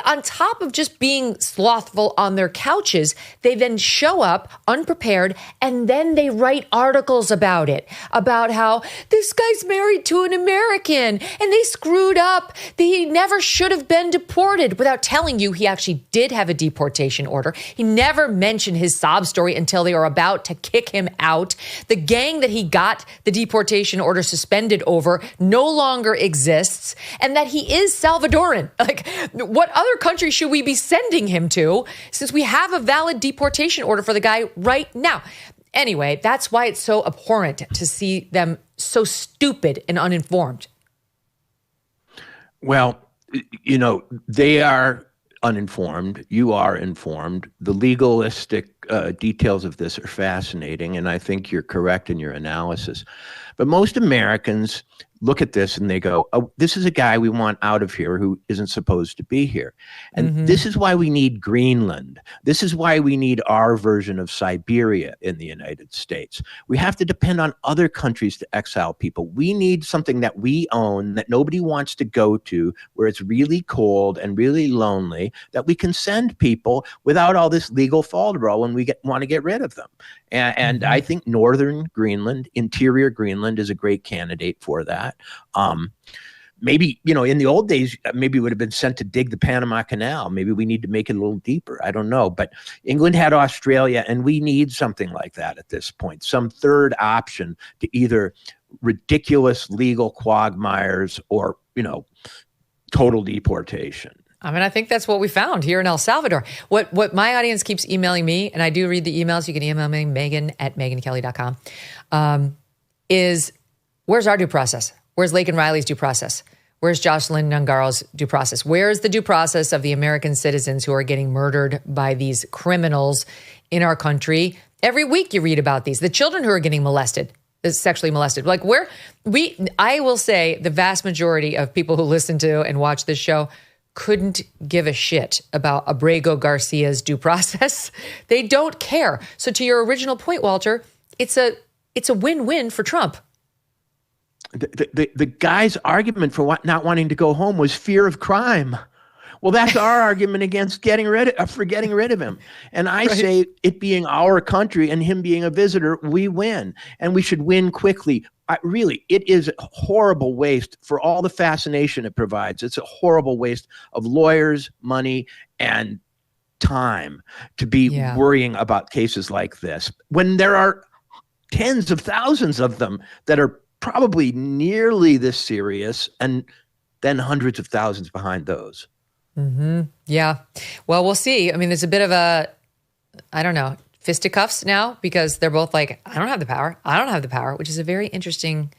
on top of just being slothful on their couches, they then show up unprepared and then they write articles about it, about how this guy's married to an American and they screwed up. He never should have been deported, without telling you he actually did have a deportation order. He never mentioned his sob story until they were about to kick him out. The gang that he got the deportation order suspended over no longer exists, and that he is Salvadoran. Like, what other country should we be sending him to, since we have a valid deportation order for the guy right now? Anyway, that's why it's so abhorrent to see them so stupid and uninformed. Well, you know, they are uninformed. You are informed. The legalistic details of this are fascinating, and I think you're correct in your analysis. But most Americans look at this and they go, oh, this is a guy we want out of here who isn't supposed to be here. And this is why we need Greenland. This is why we need our version of Siberia in the United States. We have to depend on other countries to exile people. We need something that we own, that nobody wants to go to, where it's really cold and really lonely, that we can send people without all this legal falderall when we want to get rid of them. And I think northern Greenland, interior Greenland, is a great candidate for that. Maybe, you know, in the old days, maybe it would have been sent to dig the Panama Canal. Maybe we need to make it a little deeper. I don't know. But England had Australia, and we need something like that at this point, some third option to either ridiculous legal quagmires or, you know, total deportation. I mean, I think that's what we found here in El Salvador. What my audience keeps emailing me, and I do read the emails, you can email me, Megyn@megynkelly.com, is where's our due process? Where's Laken Riley's due process? Where's Jocelyn Nungaro's due process? Where's the due process of the American citizens who are getting murdered by these criminals in our country? Every week you read about these. The children who are getting molested, sexually molested. Like, I will say the vast majority of people who listen to and watch this show couldn't give a shit about Abrego Garcia's due process. They don't care. So to your original point, Walter, it's a win-win for Trump. The guy's argument for not wanting to go home was fear of crime. Well, that's our argument against getting rid of him. And I say, it being our country and him being a visitor, we win, and we should win quickly. Really, it is a horrible waste for all the fascination it provides. It's a horrible waste of lawyers, money, and time to be worrying about cases like this, when there are tens of thousands of them that are probably nearly this serious, and then hundreds of thousands behind those. Yeah. Well, we'll see. I mean, there's a bit of a, I don't know, fisticuffs now, because they're both like, I don't have the power. I don't have the power, which is a very interesting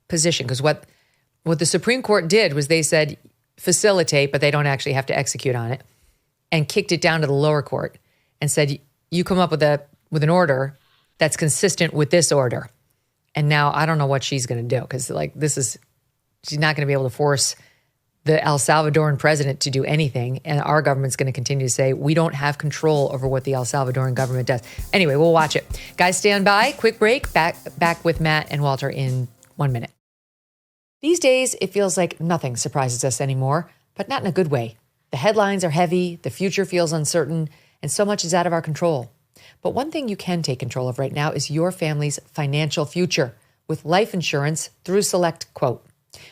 position. Because what the Supreme Court did was they said facilitate, but they don't actually have to execute on it, and kicked it down to the lower court and said, you come up with an order that's consistent with this order. And now I don't know what she's going to do, because she's not going to be able to force the El Salvadoran president to do anything. And our government's going to continue to say, we don't have control over what the El Salvadoran government does. Anyway, we'll watch it. Guys, stand by. Quick break. Back with Matt and Walter in 1 minute. These days, it feels like nothing surprises us anymore, but not in a good way. The headlines are heavy, the future feels uncertain, and so much is out of our control. But one thing you can take control of right now is your family's financial future with life insurance through Select Quote.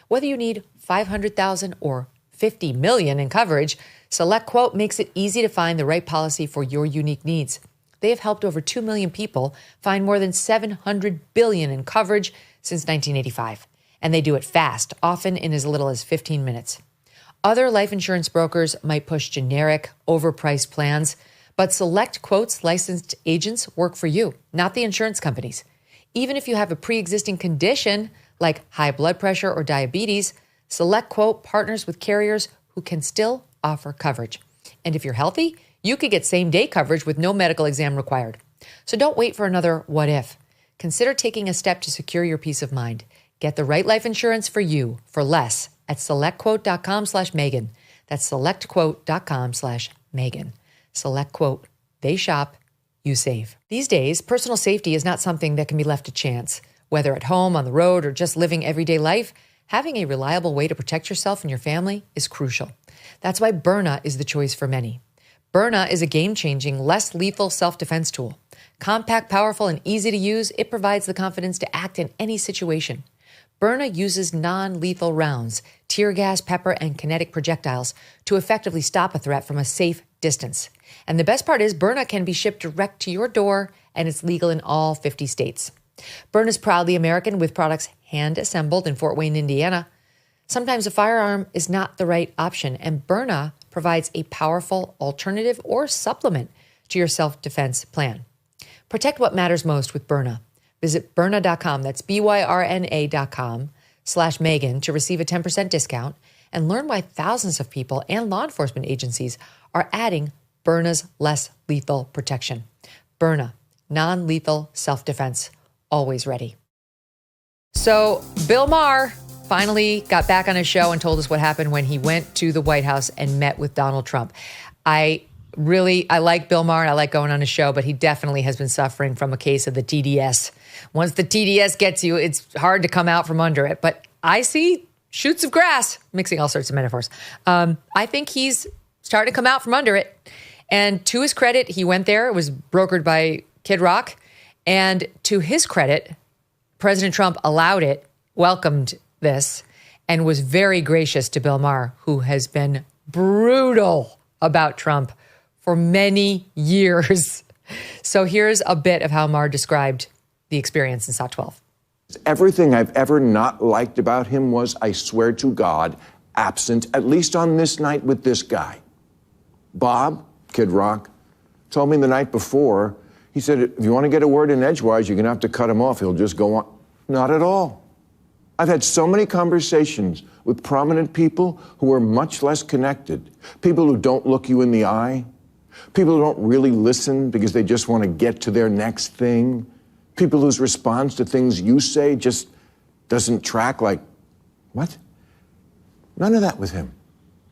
Whether you need $500,000 or $50 million in coverage, Select Quote makes it easy to find the right policy for your unique needs. They have helped over 2 million people find more than $700 billion in coverage since 1985. And they do it fast, often in as little as 15 minutes. Other life insurance brokers might push generic, overpriced plans, but Select Quote's licensed agents work for you, not the insurance companies. Even if you have a pre-existing condition like high blood pressure or diabetes, Select Quote partners with carriers who can still offer coverage. And if you're healthy, you could get same-day coverage with no medical exam required. So don't wait for another what if. Consider taking a step to secure your peace of mind. Get the right life insurance for you for less at selectquote.com/Megyn. That's selectquote.com/Megyn. Select Quote. They shop, you save. These days, personal safety is not something that can be left to chance. Whether at home, on the road, or just living everyday life, having a reliable way to protect yourself and your family is crucial. That's why Byrna is the choice for many. Byrna is a game-changing, less lethal self-defense tool. Compact, powerful, and easy to use, it provides the confidence to act in any situation. Byrna uses non-lethal rounds, tear gas, pepper, and kinetic projectiles to effectively stop a threat from a safe distance. And the best part is Byrna can be shipped direct to your door, and it's legal in all 50 states. Byrna is proudly American, with products hand-assembled in Fort Wayne, Indiana. Sometimes a firearm is not the right option, and Byrna provides a powerful alternative or supplement to your self-defense plan. Protect what matters most with Byrna. Visit Byrna.com, that's BYRNA.com/Megyn to receive a 10% discount and learn why thousands of people and law enforcement agencies are adding Byrna's less lethal protection. Byrna, non-lethal self-defense, always ready. So Bill Maher finally got back on his show and told us what happened when he went to the White House and met with Donald Trump. I like Bill Maher and I like going on his show, but he definitely has been suffering from a case of the TDS. Once the TDS gets you, it's hard to come out from under it. But I see shoots of grass, mixing all sorts of metaphors. I think he's starting to come out from under it. And to his credit, he went there. It was brokered by Kid Rock. And to his credit, President Trump allowed it, welcomed this, and was very gracious to Bill Maher, who has been brutal about Trump for many years. So here's a bit of how Maher described the experience in SOT 12. Everything I've ever not liked about him was, I swear to God, absent, at least on this night with this guy. Bob, Kid Rock, told me the night before, he said, if you want to get a word in edgewise, you're going to have to cut him off. He'll just go on. Not at all. I've had so many conversations with prominent people who are much less connected, people who don't look you in the eye, people who don't really listen because they just want to get to their next thing, people whose response to things you say just doesn't track, like, what? None of that with him.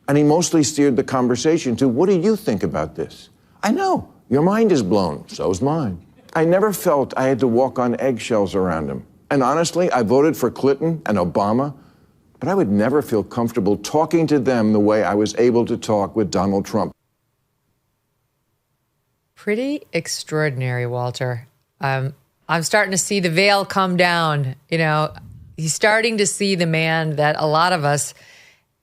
And he mostly steered the conversation to, what do you think about this? I know, your mind is blown, so's mine. I never felt I had to walk on eggshells around him. And honestly, I voted for Clinton and Obama, but I would never feel comfortable talking to them the way I was able to talk with Donald Trump. Pretty extraordinary, Walter. I'm starting to see the veil come down. You know, he's starting to see the man that a lot of us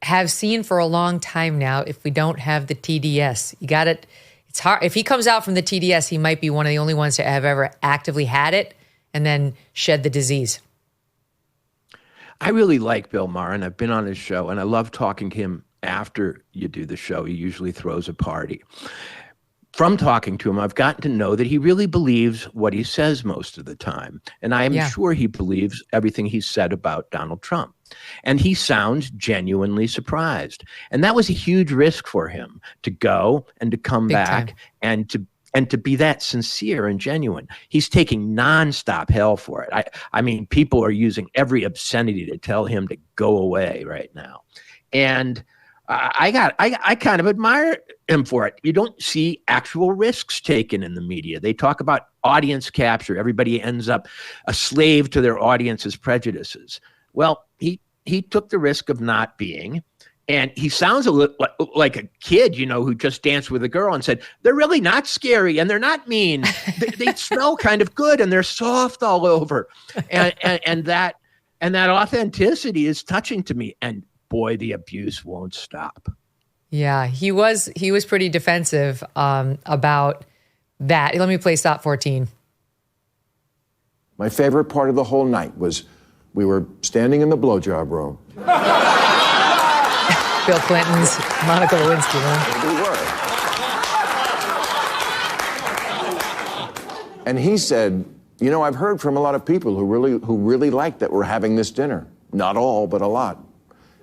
have seen for a long time now. If we don't have the TDS, you got it. It's hard. If he comes out from the TDS, he might be one of the only ones to have ever actively had it and then shed the disease. I really like Bill Maher, and I've been on his show, and I love talking to him after you do the show. He usually throws a party. from talking to him, I've gotten to know that he really believes what he says most of the time. And I am sure he believes everything he said about Donald Trump. And he sounds genuinely surprised. And that was a huge risk for him to go and to come back and to be that sincere and genuine. He's taking nonstop hell for it. I mean, people are using every obscenity to tell him to go away right now. And I kind of admire him for it. You don't see actual risks taken in the media. They talk about audience capture. Everybody ends up a slave to their audience's prejudices. Well, he took the risk of not being, and he sounds a little like a kid, who just danced with a girl and said, they're really not scary and they're not mean. they smell kind of good and they're soft all over. And that authenticity is touching to me. And boy, the abuse won't stop. Yeah, he was pretty defensive about that. Let me play stop 14. My favorite part of the whole night was we were standing in the blowjob room. Bill Clinton's Monica Lewinsky, We were. And he said, I've heard from a lot of people who really like that we're having this dinner. Not all, but a lot.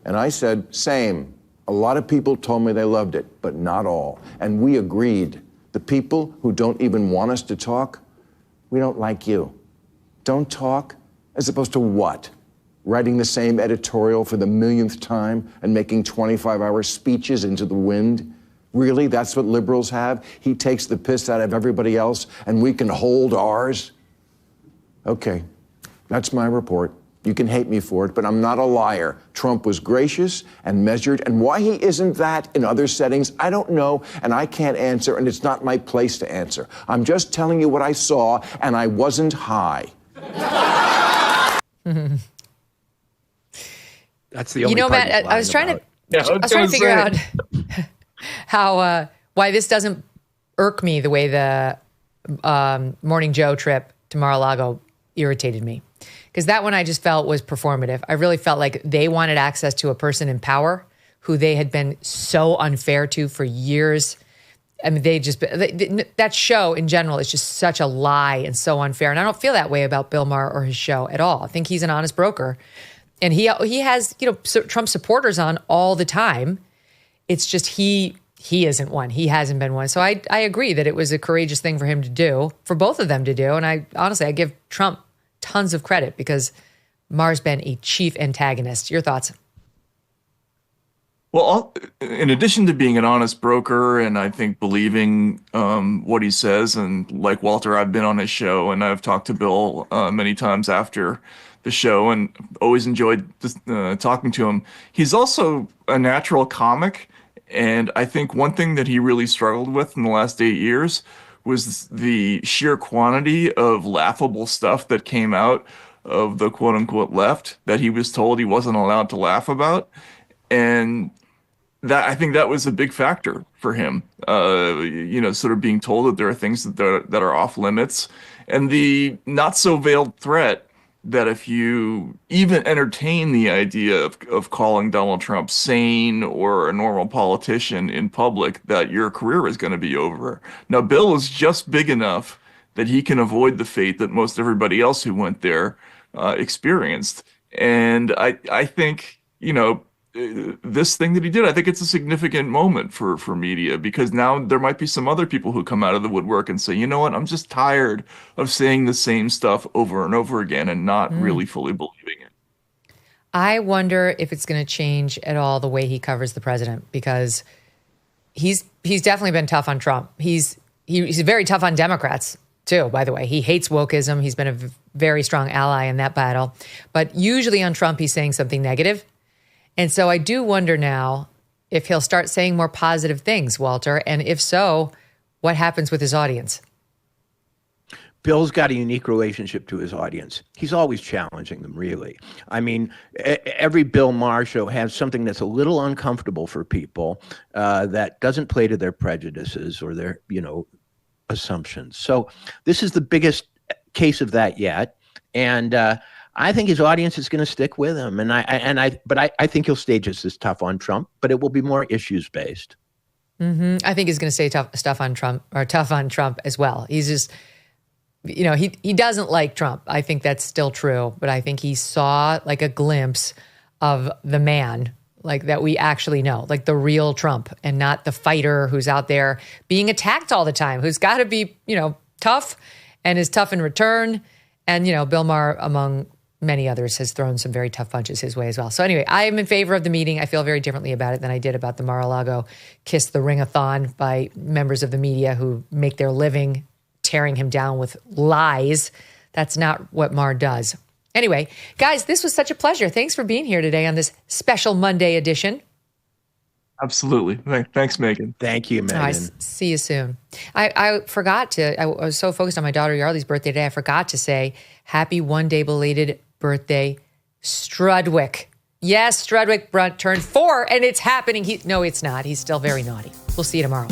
And I said, same. A lot of people told me they loved it, but not all. And we agreed. The people who don't even want us to talk, we don't like you. Don't talk, as opposed to what? Writing the same editorial for the millionth time and making 25-hour speeches into the wind? Really, that's what liberals have? He takes the piss out of everybody else and we can hold ours? Okay, that's my report. You can hate me for it, but I'm not a liar. Trump was gracious and measured, and why he isn't that in other settings, I don't know, and I can't answer, and it's not my place to answer. I'm just telling you what I saw, and I wasn't high. That's the only part Matt, I was trying to figure out how why this doesn't irk me the way the Morning Joe trip to Mar-a-Lago irritated me. Because that one I just felt was performative. I really felt like they wanted access to a person in power who they had been so unfair to for years. I mean, that show in general is just such a lie and so unfair. And I don't feel that way about Bill Maher or his show at all. I think he's an honest broker. And he has, Trump supporters on all the time. It's just he isn't one. He hasn't been one. So I agree that it was a courageous thing for him to do, for both of them to do. And I give Trump tons of credit because Maher's been a chief antagonist. Your thoughts? Well, in addition to being an honest broker and I think believing what he says, and like Walter, I've been on his show and I've talked to Bill many times after the show and always enjoyed talking to him. He's also a natural comic. And I think one thing that he really struggled with in the last 8 years was the sheer quantity of laughable stuff that came out of the quote unquote left that he was told he wasn't allowed to laugh about. And that, I think that was a big factor for him, sort of being told that there are things that are off limits, and the not so veiled threat that if you even entertain the idea of calling Donald Trump sane or a normal politician in public, that your career is going to be over. Now, Bill is just big enough that he can avoid the fate that most everybody else who went there experienced. And I think, this thing that he did, I think it's a significant moment for media, because now there might be some other people who come out of the woodwork and say, you know what, I'm just tired of saying the same stuff over and over again and not really fully believing it. I wonder if it's going to change at all the way he covers the president, because he's definitely been tough on Trump. He's very tough on Democrats too, by the way. He hates wokeism. He's been a very strong ally in that battle. But usually on Trump, he's saying something negative. And so I do wonder now if he'll start saying more positive things, Walter. And if so, what happens with his audience? Bill's got a unique relationship to his audience. He's always challenging them, really. I mean, every Bill Maher show has something that's a little uncomfortable for people that doesn't play to their prejudices or their, assumptions. So this is the biggest case of that yet. And I think his audience is going to stick with him. But I think he'll stay just as tough on Trump, but it will be more issues based. I think he's going to say tough on Trump as well. He's just, he doesn't like Trump. I think that's still true, but I think he saw like a glimpse of the man like that we actually know, like the real Trump and not the fighter who's out there being attacked all the time, who's got to be, tough and is tough in return. And, Bill Maher, among many others, has thrown some very tough punches his way as well. So anyway, I am in favor of the meeting. I feel very differently about it than I did about the Mar-a-Lago Kiss the Ring-a-thon by members of the media who make their living tearing him down with lies. That's not what Maher does. Anyway, guys, this was such a pleasure. Thanks for being here today on this special Monday edition. Absolutely. Thanks, Megyn. Thank you, Megyn. All right, see you soon. I forgot to, I was so focused on my daughter Yarley's birthday today, I forgot to say happy one-day belated birthday, Strudwick. Yes, Strudwick turned 4, and it's happening. No, it's not. He's still very naughty. We'll see you tomorrow.